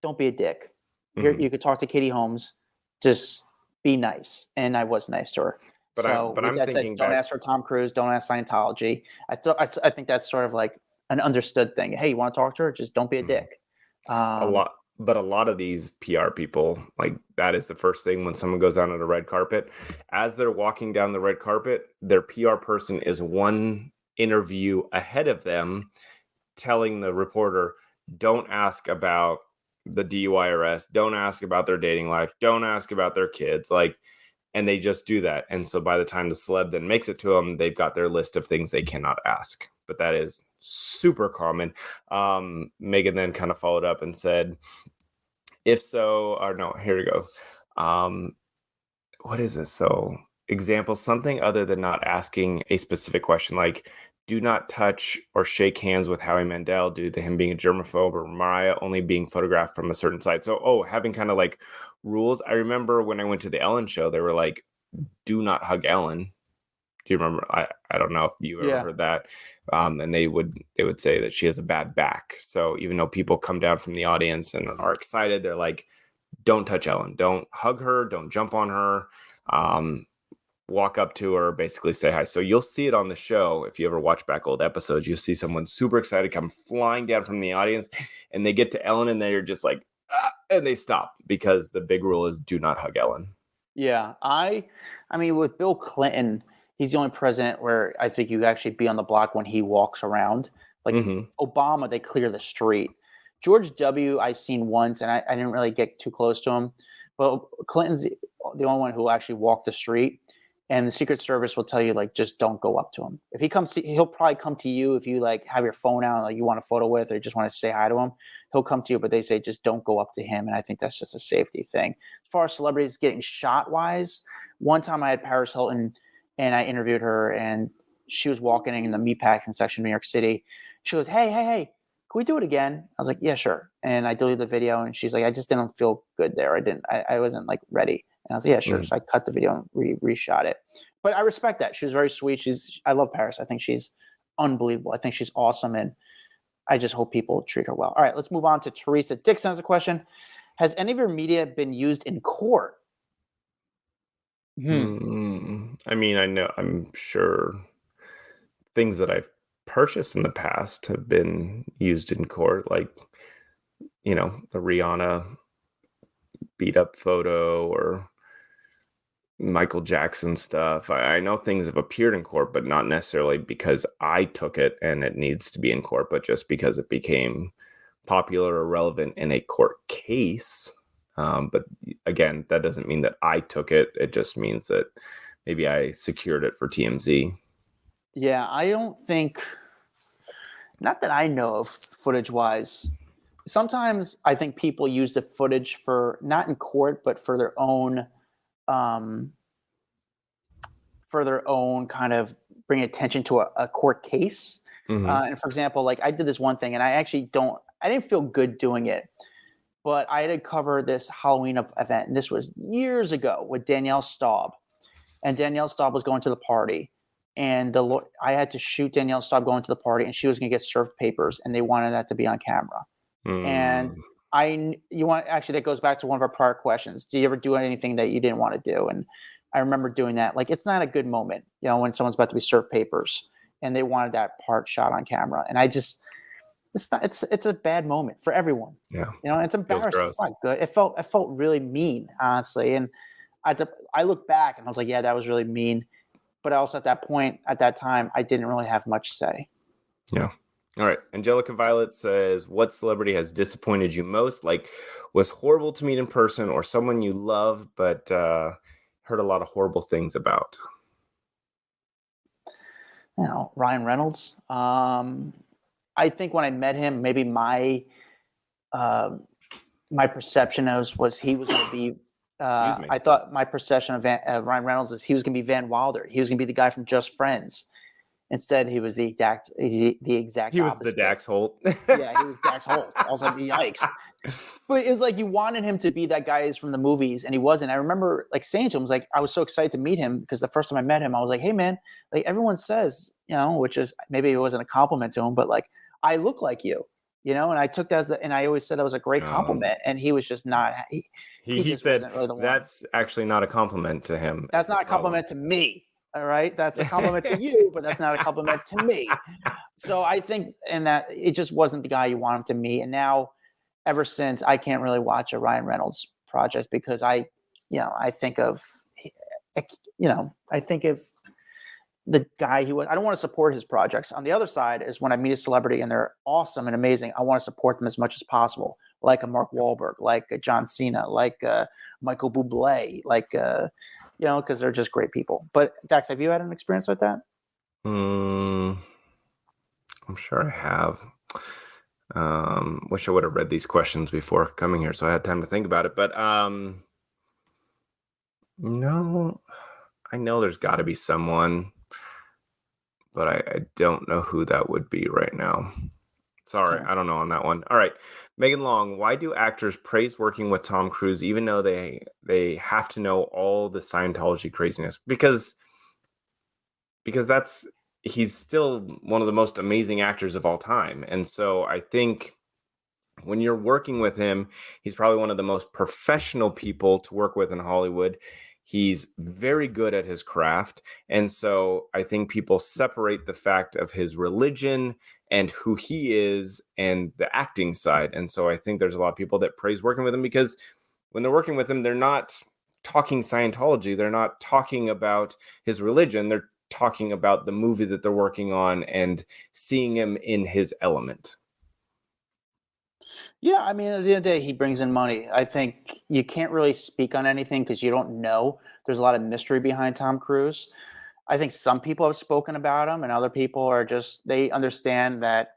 don't be a dick. Mm-hmm. You could talk to Katie Holmes. Just be nice, and I was nice to her. But I'm thinking, don't ask for Tom Cruise. Don't ask Scientology. I think that's sort of like an understood thing. Hey, you want to talk to her? Just don't be a dick. But a lot of these PR people, like that is the first thing when someone goes out on a red carpet. As they're walking down the red carpet, their PR person is one interview ahead of them telling the reporter, don't ask about the DUI arrest, don't ask about their dating life, don't ask about their kids. And they just do that. And so by the time the celeb then makes it to them, they've got their list of things they cannot ask. But that is super common. Megan then kind of followed up and said, if so, or no, here we go. What is this? So example, something other than not asking a specific question, like do not touch or shake hands with Howie Mandel due to him being a germaphobe, or Mariah only being photographed from a certain side. So, having kind of like rules. I remember when I went to the Ellen show, they were like, do not hug Ellen. Do you remember? I don't know if you ever heard that. And they would say that she has a bad back. So even though people come down from the audience and are excited, they're like, don't touch Ellen. Don't hug her. Don't jump on her. Walk up to her, basically say hi. So you'll see it on the show. If you ever watch back old episodes, you'll see someone super excited come flying down from the audience, and they get to Ellen and they're just like, and they stop because the big rule is do not hug Ellen. Yeah. I mean, with Bill Clinton, he's the only president where I think you actually be on the block when he walks around. Like Obama, they clear the street. George W. I seen once, and I didn't really get too close to him. But Clinton's the only one who actually walked the street. And the Secret Service will tell you, like, just don't go up to him. If he comes, he'll probably come to you if you like have your phone out, and, like, you want a photo with, or just want to say hi to him. He'll come to you, but they say just don't go up to him. And I think that's just a safety thing. As far as celebrities getting shot wise, one time I had Paris Hilton, and I interviewed her, and she was walking in the meatpacking section of New York City. She goes, hey, can we do it again? I was like, yeah, sure. And I deleted the video, and she's like, I just didn't feel good there. I wasn't like ready. And I was like, yeah, sure. So I cut the video and reshot it. But I respect that. She was very sweet. I love Paris. I think she's unbelievable. I think she's awesome. And I just hope people treat her well. All right, let's move on to Teresa. Dixon has a question. Has any of your media been used in court? I mean, I'm sure things that I've purchased in the past have been used in court, like, the Rihanna beat up photo or Michael Jackson stuff. I know things have appeared in court, but not necessarily because I took it and it needs to be in court, but just because it became popular or relevant in a court case. But again, that doesn't mean that I took it. It just means that maybe I secured it for TMZ. Yeah, I don't think, not that I know of footage wise. Sometimes I think people use the footage for not in court, but for their own kind of bring attention to a court case. And for example, like I did this one thing, and I didn't feel good doing it, but I had to cover this Halloween event, and this was years ago with Danielle Staub, and Danielle Staub was going to the party, and I had to shoot Danielle Staub going to the party, and she was going to get served papers, and they wanted that to be on camera. And that goes back to one of our prior questions. Do you ever do anything that you didn't want to do? And I remember doing that. Like, it's not a good moment, when someone's about to be served papers and they wanted that part shot on camera. And it's a bad moment for everyone. Yeah. It's embarrassing. It's not good. It felt really mean, honestly. And I look back and I was like, yeah, that was really mean. But also at that time, I didn't really have much say. Yeah. All right. Angelica Violet says, what celebrity has disappointed you most? Like, was horrible to meet in person, or someone you love but heard a lot of horrible things about? Ryan Reynolds. I think when I met him, maybe my perception was he was going to be. I thought my perception of Ryan Reynolds is he was going to be Van Wilder. He was going to be the guy from Just Friends. Instead, he was the exact He was opposite. the Dax Holt. Yeah, he was Dax Holt. I was like, yikes. But it was like you wanted him to be that guy from the movies, and he wasn't. I remember like saying to him, I was so excited to meet him because the first time I met him, I was like, hey, man, like everyone says, which is maybe it wasn't a compliment to him, but like, I look like you, and I took that and I always said that was a great compliment. And he was just not. He said, really that's actually not a compliment to him. That's not a compliment to me. All right. That's a compliment to you, but that's not a compliment to me. So I think that it just wasn't the guy you want him to meet. And now ever since, I can't really watch a Ryan Reynolds project because I think of the guy he was. I don't want to support his projects. On the other side is when I meet a celebrity and they're awesome and amazing, I want to support them as much as possible. Like a Mark Wahlberg, like a John Cena, like Michael Bublé, like because they're just great people. But Dax, have you had an experience with that? I'm sure I have. Wish I would have read these questions before coming here, so I had time to think about it. But no, I know there's got to be someone, but I don't know who that would be right now. Sorry, I don't know on that one. All right. Megan Long, why do actors praise working with Tom Cruise even though they have to know all the Scientology craziness? Because he's still one of the most amazing actors of all time. And so I think when you're working with him, he's probably one of the most professional people to work with in Hollywood. He's very good at his craft. And so I think people separate the fact of his religion and who he is and the acting side. And so I think there's a lot of people that praise working with him because when they're working with him, they're not talking Scientology. They're not talking about his religion. They're talking about the movie that they're working on and seeing him in his element. Yeah, I mean, at the end of the day, he brings in money. I think you can't really speak on anything because you don't know. There's a lot of mystery behind Tom Cruise. I think some people have spoken about him, and other people are just, they understand that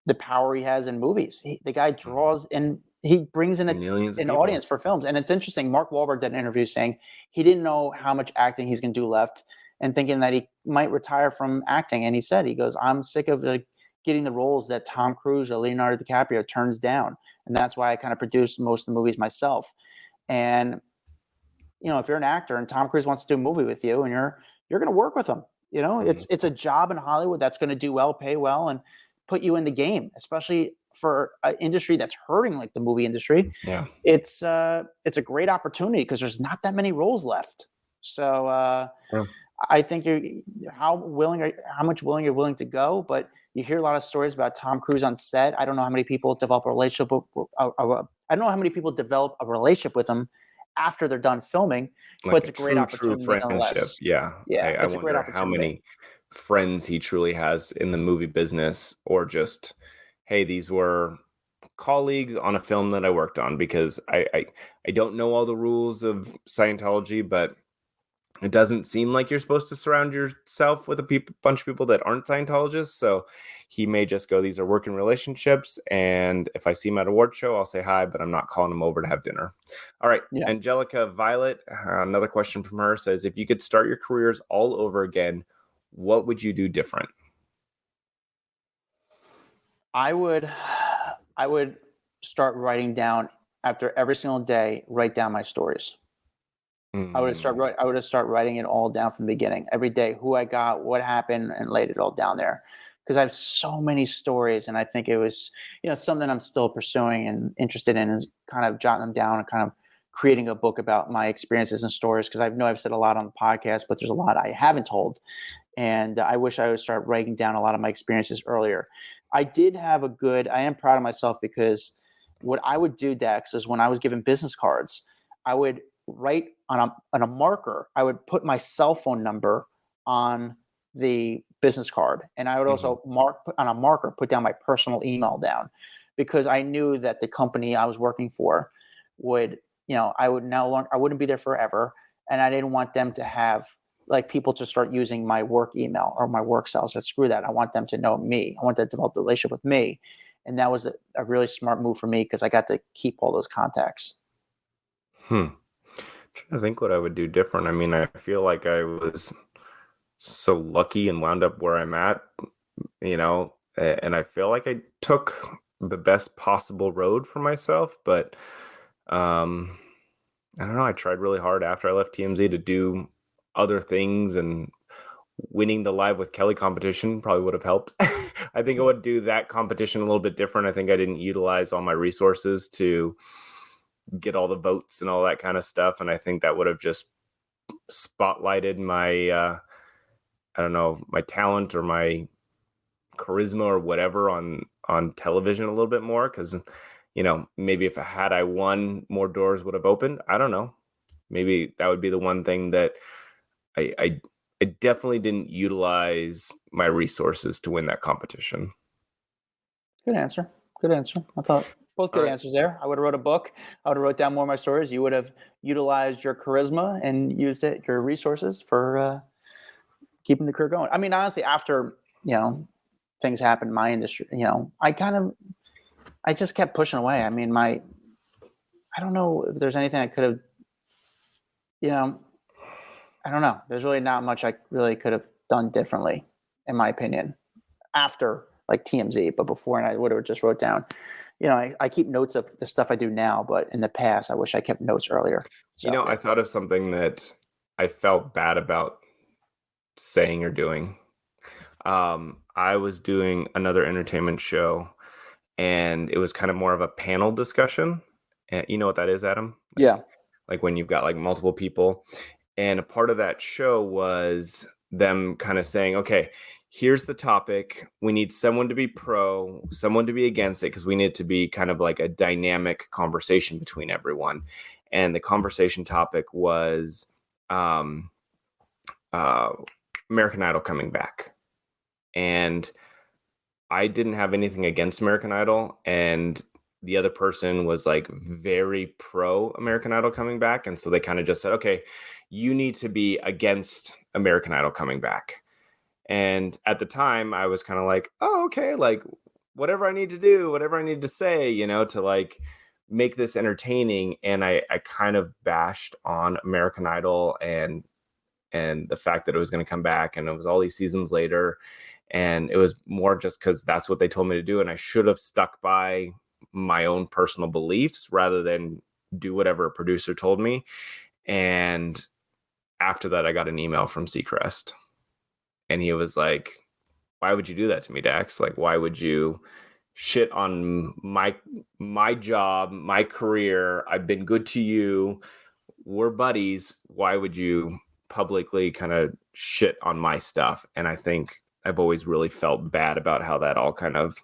the power he has in movies. The guy draws and he brings in Millions of an people. audience for films. And it's interesting. Mark Wahlberg did an interview saying he didn't know how much acting he's going to do left and thinking that he might retire from acting. And he said, he goes, I'm sick of getting the roles that Tom Cruise or Leonardo DiCaprio turns down. And that's why I kind of produce most of the movies myself. And, you know, if you're an actor and Tom Cruise wants to do a movie with you and you're going to work with him, you know, it's a job in Hollywood that's going to do well, pay well, and put you in the game, especially for an industry that's hurting like the movie industry. Yeah. It's a great opportunity because there's not that many roles left. So I think how much willing you're willing to go, but you hear a lot of stories about Tom Cruise on set. I don't know how many people develop a relationship. I don't know how many people develop a relationship with him after they're done filming, but it's a great opportunity friendship. nonetheless. Yeah. Yeah, I it's a great wonder opportunity. how many friends he truly has in the movie business, or just, hey, these were colleagues on a film that I worked on, because I don't know all the rules of Scientology, but it doesn't seem like you're supposed to surround yourself with a bunch of people that aren't Scientologists. So he may just go, these are working relationships. And if I see him at a award show, I'll say hi, but I'm not calling him over to have dinner. All right. Yeah. Angelica Violet, another question from her, says, if you could start your careers all over again, what would you do different? I would start writing down, after every single day, write down my stories. I would have started writing it all down from the beginning. Every day, who I got, what happened, and laid it all down there. Because I have so many stories, and I think it was, you know, something I'm still pursuing and interested in, is kind of jotting them down and kind of creating a book about my experiences and stories. Because I know I've said a lot on the podcast, but there's a lot I haven't told. And I wish I would start writing down a lot of my experiences earlier. I am proud of myself, because what I would do, Dax, is when I was given business cards, I would write on a marker. I would put my cell phone number on the business card, and I would also put down my personal email down, because I knew that the company I was working for would, you know, I wouldn't be there forever, and I didn't want them to have like people to start using my work email or my work cell. So screw that. I want them to know me. I want them to develop a relationship with me. And that was a really smart move for me, because I got to keep all those contacts. I'm trying to think what I would do different. I mean, I feel like I was so lucky and wound up where I'm at, you know, and I feel like I took the best possible road for myself, but I don't know. I tried really hard after I left TMZ to do other things, and winning the Live with Kelly competition probably would have helped. I think I would do that competition a little bit different. I think I didn't utilize all my resources to get all the votes and all that kind of stuff. And I think that would have just spotlighted my, I don't know, my talent or my charisma or whatever on television a little bit more. Cause, you know, maybe if I won, more doors would have opened. I don't know. Maybe that would be the one thing that I definitely didn't utilize my resources to win that competition. Good answer. I thought both good answers there. I would have wrote a book. I would have wrote down more of my stories. You would have utilized your charisma and used your resources for keeping the career going. I mean, honestly, after, you know, things happened in my industry, you know, I just kept pushing away. I mean, I don't know if there's anything I could have, you know, I don't know. There's really not much I really could have done differently, in my opinion, after like TMZ, but before, and I would have just wrote down, you know, I keep notes of the stuff I do now, but in the past, I wish I kept notes earlier. So, you know, I thought of something that I felt bad about saying or doing. I was doing another entertainment show, and it was kind of more of a panel discussion. And you know what that is, Adam? Yeah. Like when you've got like multiple people. And a part of that show was them kind of saying, okay, here's the topic. We need someone to be pro, someone to be against it, because we need it to be kind of like a dynamic conversation between everyone. And the conversation topic was American Idol coming back. And I didn't have anything against American Idol, and the other person was like very pro American Idol coming back. And so they kind of just said, okay, you need to be against American Idol coming back. And at the time I was kind of like, oh, okay, like whatever I need to do, whatever I need to say, you know, to like make this entertaining. And I kind of bashed on American Idol and the fact that it was going to come back, and it was all these seasons later. And it was more just because that's what they told me to do. And I should have stuck by my own personal beliefs rather than do whatever a producer told me. And after that, I got an email from Seacrest. And he was like, why would you do that to me, Dax? Like, why would you shit on my job, my career? I've been good to you. We're buddies. Why would you publicly kind of shit on my stuff? And I think I've always really felt bad about how that all kind of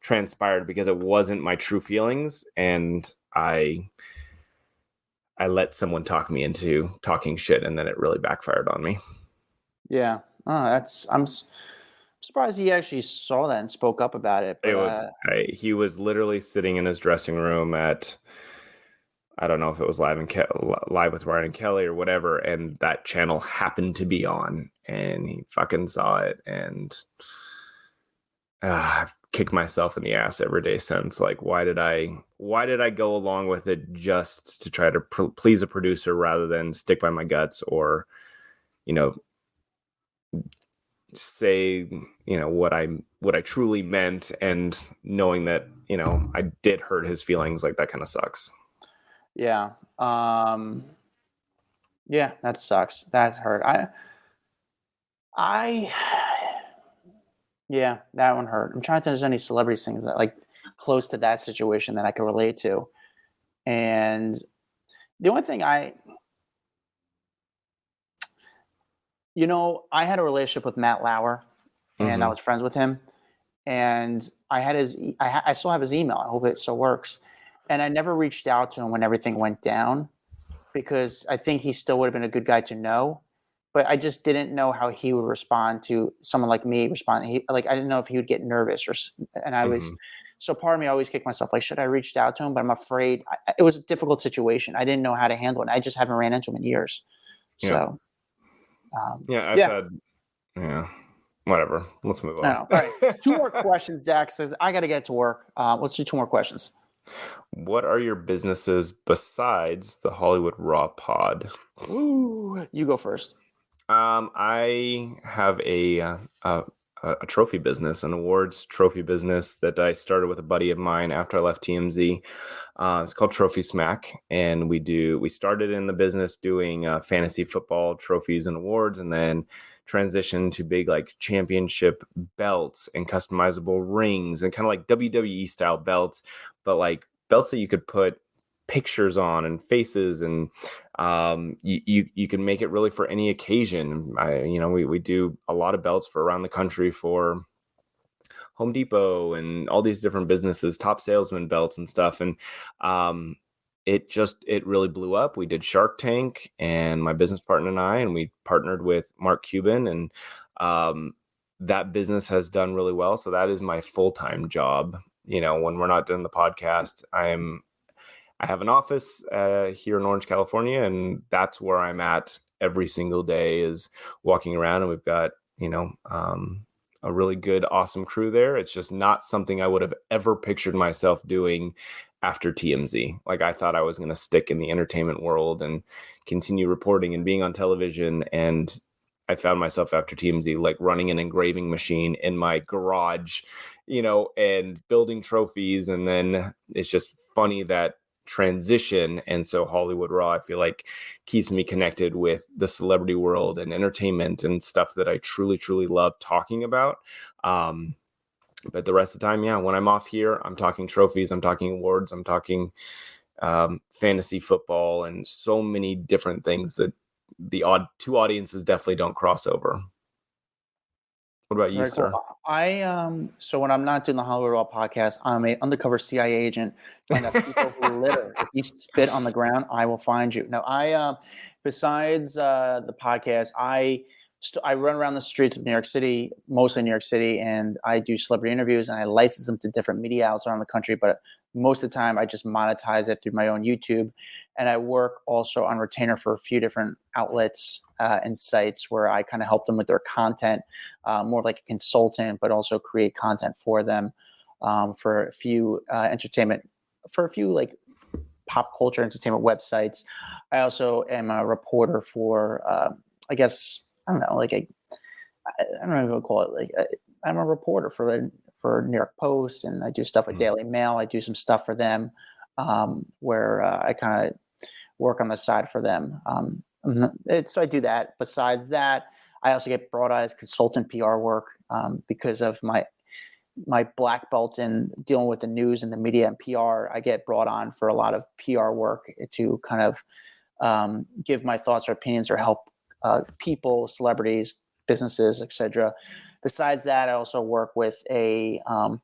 transpired, because it wasn't my true feelings, and I let someone talk me into talking shit, and then it really backfired on me. Yeah. Oh, I'm surprised he actually saw that and spoke up about it. But, he was literally sitting in his dressing room at, I don't know if it was Live with Ryan and Kelly or whatever, and that channel happened to be on, and he fucking saw it, and I've kicked myself in the ass every day since. Like, why did I go along with it just to try to please a producer rather than stick by my guts, or, you know, say, you know, what I truly meant, and knowing that, you know, I did hurt his feelings. Like, that kind of sucks. Yeah. Yeah, that sucks. That hurt. Yeah, that one hurt. I'm trying to think if there's any celebrity things that like close to that situation that I can relate to. And the only thing I had a relationship with Matt Lauer, and I was friends with him, and I still have his email. I hope it still works. And I never reached out to him when everything went down, because I think he still would have been a good guy to know. But I just didn't know how he would respond to someone like me responding. I didn't know if he would get nervous, and I was, so part of me always kicked myself, like, should I reach out to him? But I'm afraid it was a difficult situation. I didn't know how to handle it. I just haven't ran into him in years. So, I've had, whatever. Let's move on. All right. 2 more questions. Dax says, I got to get to work. Let's do 2 more questions. What are your businesses besides the Hollywood Raw pod? Ooh, you go first. I have a trophy business, an awards trophy business that I started with a buddy of mine after I left TMZ. It's called Trophy Smack, and we started in the business doing fantasy football trophies and awards, and then transitioned to big like championship belts and customizable rings and kind of like WWE style belts, but like belts that you could put pictures on and faces, and you can make it really for any occasion. We do a lot of belts for around the country for Home Depot and all these different businesses, top salesman belts and stuff. And it really blew up. We did Shark Tank, and my business partner and we partnered with Mark Cuban, and that business has done really well. So that is my full-time job. You know, when we're not doing the podcast, I have an office here in Orange, California, and that's where I'm at every single day, is walking around, and we've got, a really good, awesome crew there. It's just not something I would have ever pictured myself doing after TMZ. Like, I thought I was going to stick in the entertainment world and continue reporting and being on television. And I found myself after TMZ, like running an engraving machine in my garage, and building trophies. And then it's just funny that transition. And so Hollywood Raw, I feel like, keeps me connected with the celebrity world and entertainment and stuff that I truly, truly love talking about. But the rest of the time, when I'm off here, I'm talking trophies, I'm talking awards, I'm talking fantasy football, and so many different things that the two audiences definitely don't cross over. What about you, Very sir? Cool. So when I'm not doing the Hollywood Raw podcast, I'm an undercover CIA agent. Find out people who litter. If you spit on the ground, I will find you. Now, besides the podcast, I I run around the streets of New York City, mostly New York City, and I do celebrity interviews and I license them to different media outlets around the country. But most of the time, I just monetize it through my own YouTube. And I work also on retainer for a few different outlets and sites where I kind of help them with their content, more like a consultant, but also create content for them for a few entertainment, for a few like pop culture entertainment websites. I also am a reporter for, I guess, I don't know, like I don't know what to call it. Like I'm a reporter for New York Post, and I do stuff with Daily Mail. I do some stuff for them where I kind of work on the side for them. So I do that. Besides that, I also get brought on as consultant PR work because of my black belt in dealing with the news and the media and PR. I get brought on for a lot of PR work to kind of give my thoughts or opinions or help people, celebrities, businesses, etc. Besides that, I also work with from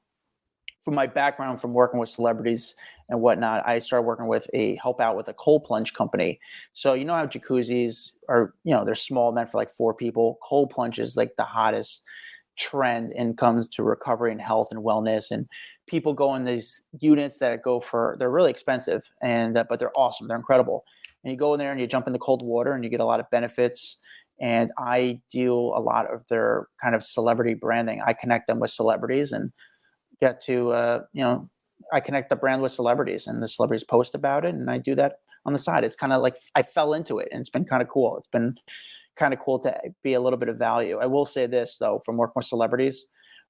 my background from working with celebrities and whatnot, I started working with help out with a cold plunge company. So you know how jacuzzis are, they're small, meant for like 4 people. Cold plunge is like the hottest trend and comes to recovery and health and wellness, and people go in these units that they're really expensive but they're awesome, they're incredible, and you go in there and you jump in the cold water and you get a lot of benefits. And I do a lot of their kind of celebrity branding. I connect them with celebrities and get to I connect the brand with celebrities, and the celebrities post about it, and I do that on the side. It's kind of like I fell into it, and it's been kind of cool. It's been kind of cool to be a little bit of value. I will say this though, from working with celebrities,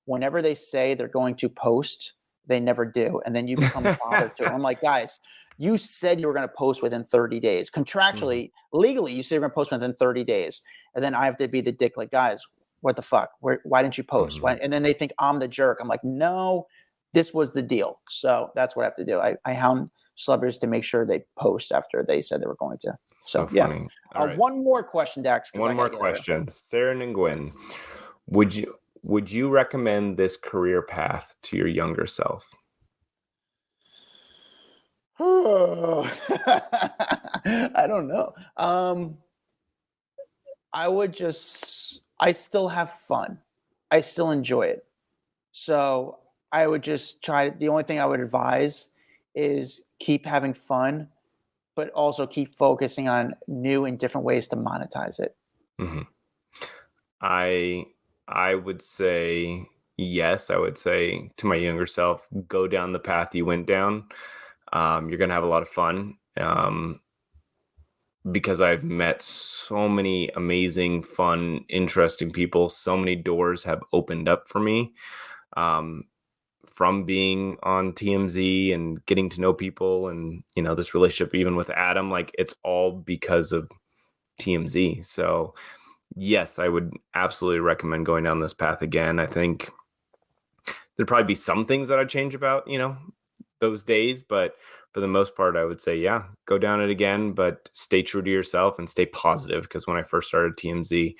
whenever they say they're going to post, they never do, and then you become bothered to. I'm like, guys, you said you were going to post within 30 days. Contractually, legally, you said you're going to post within 30 days, and then I have to be the dick, like, guys, what the fuck? Why didn't you post? Why? And then they think I'm the jerk. I'm like, no, this was the deal. So that's what I have to do. I hound celebrities to make sure they post after they said they were going to. So funny. Yeah. Right. One more question, Dax. One more question. Sarah and Gwyn, would you recommend this career path to your younger self? I don't know. I still have fun. I still enjoy it. So I would just the only thing I would advise is keep having fun, but also keep focusing on new and different ways to monetize it. Mm-hmm. I would say yes. I would say to my younger self, go down the path you went down. You're going to have a lot of fun because I've met so many amazing, fun, interesting people. So many doors have opened up for me from being on TMZ and getting to know people, and this relationship even with Adam, like it's all because of TMZ. So yes, I would absolutely recommend going down this path again. I think there'd probably be some things that I'd change about those days, but for the most part, I would say, yeah, go down it again, but stay true to yourself and stay positive. Because when I first started TMZ,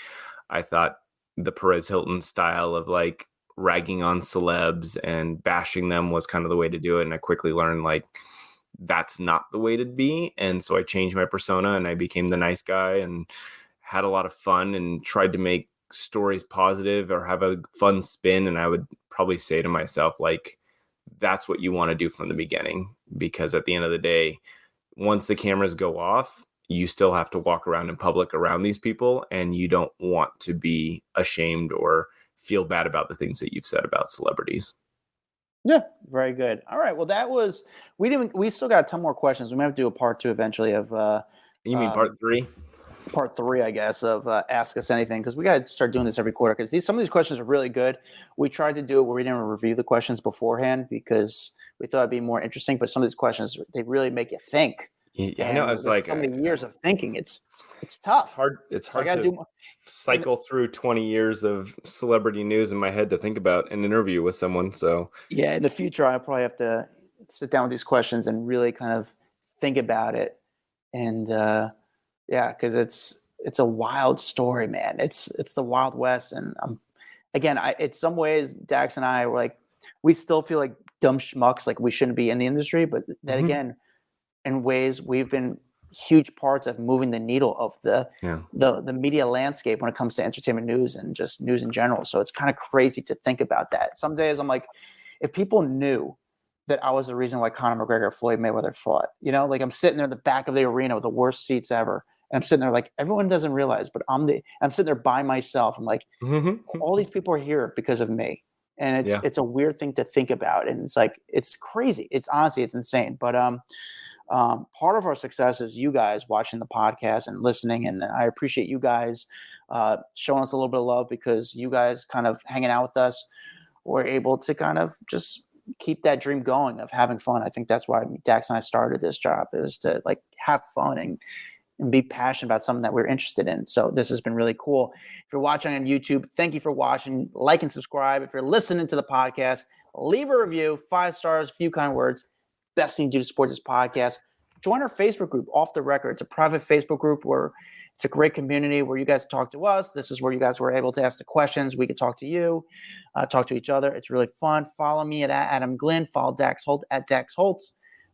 I thought the Perez Hilton style of like ragging on celebs and bashing them was kind of the way to do it. And I quickly learned like that's not the way to be. And so I changed my persona and I became the nice guy and had a lot of fun and tried to make stories positive or have a fun spin. And I would probably say to myself, like, that's what you want to do from the beginning, because at the end of the day, once the cameras go off, you still have to walk around in public around these people, and you don't want to be ashamed or feel bad about the things that you've said about celebrities. Yeah, very good. All right. Well, we still got a ton more questions. We might have to do a part 2 eventually of you mean part 3? Part 3, I guess, of Ask Us Anything, because we got to start doing this every quarter, because some of these questions are really good. We tried to do it where we didn't review the questions beforehand because we thought it'd be more interesting, but some of these questions, they really make you think. Yeah, I know. It's like so many years of thinking. It's tough. It's hard to cycle through 20 years of celebrity news in my head to think about an interview with someone. So yeah, in the future, I'll probably have to sit down with these questions and really kind of think about it. And yeah, because it's a wild story, man. It's the Wild West, and in some ways, Dax and I were like, we still feel like dumb schmucks, like we shouldn't be in the industry, but then again, in ways we've been huge parts of moving the needle of the Yeah. the media landscape when it comes to entertainment news and just news in general. So it's kind of crazy to think about that. Some days I'm like, if people knew that I was the reason why Conor McGregor and Floyd Mayweather fought, you know, like I'm sitting there in the back of the arena with the worst seats ever. And I'm sitting there like, everyone doesn't realize, but I'm sitting there by myself. I'm like, all these people are here because of me. And it's a weird thing to think about. And it's like, it's crazy. It's honestly, it's insane. But part of our success is you guys watching the podcast and listening. And I appreciate you guys showing us a little bit of love, because you guys kind of hanging out with us, we're able to kind of just keep that dream going of having fun. I think that's why Dax and I started this job, is to like have fun and be passionate about something that we're interested in. So this has been really cool. If you're watching on YouTube, thank you for watching. Like and subscribe. If you're listening to the podcast, leave a review, 5 stars, few kind words. Best thing to do to support this podcast. Join our Facebook group, Off the Record. It's a private Facebook group where it's a great community where you guys talk to us. This is where you guys were able to ask the questions. We could talk to you, talk to each other. It's really fun. Follow me at Adam Glyn. Follow Dax Holt at Dax Holt.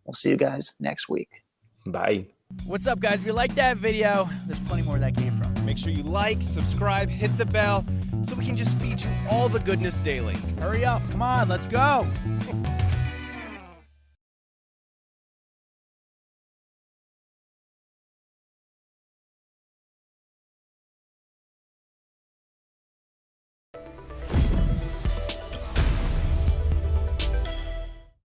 We'll see you guys next week. Bye. What's up, guys? If you like that video, there's plenty more where that came from. Make sure you like, subscribe, hit the bell so we can just feed you all the goodness daily. Hurry up. Come on, let's go.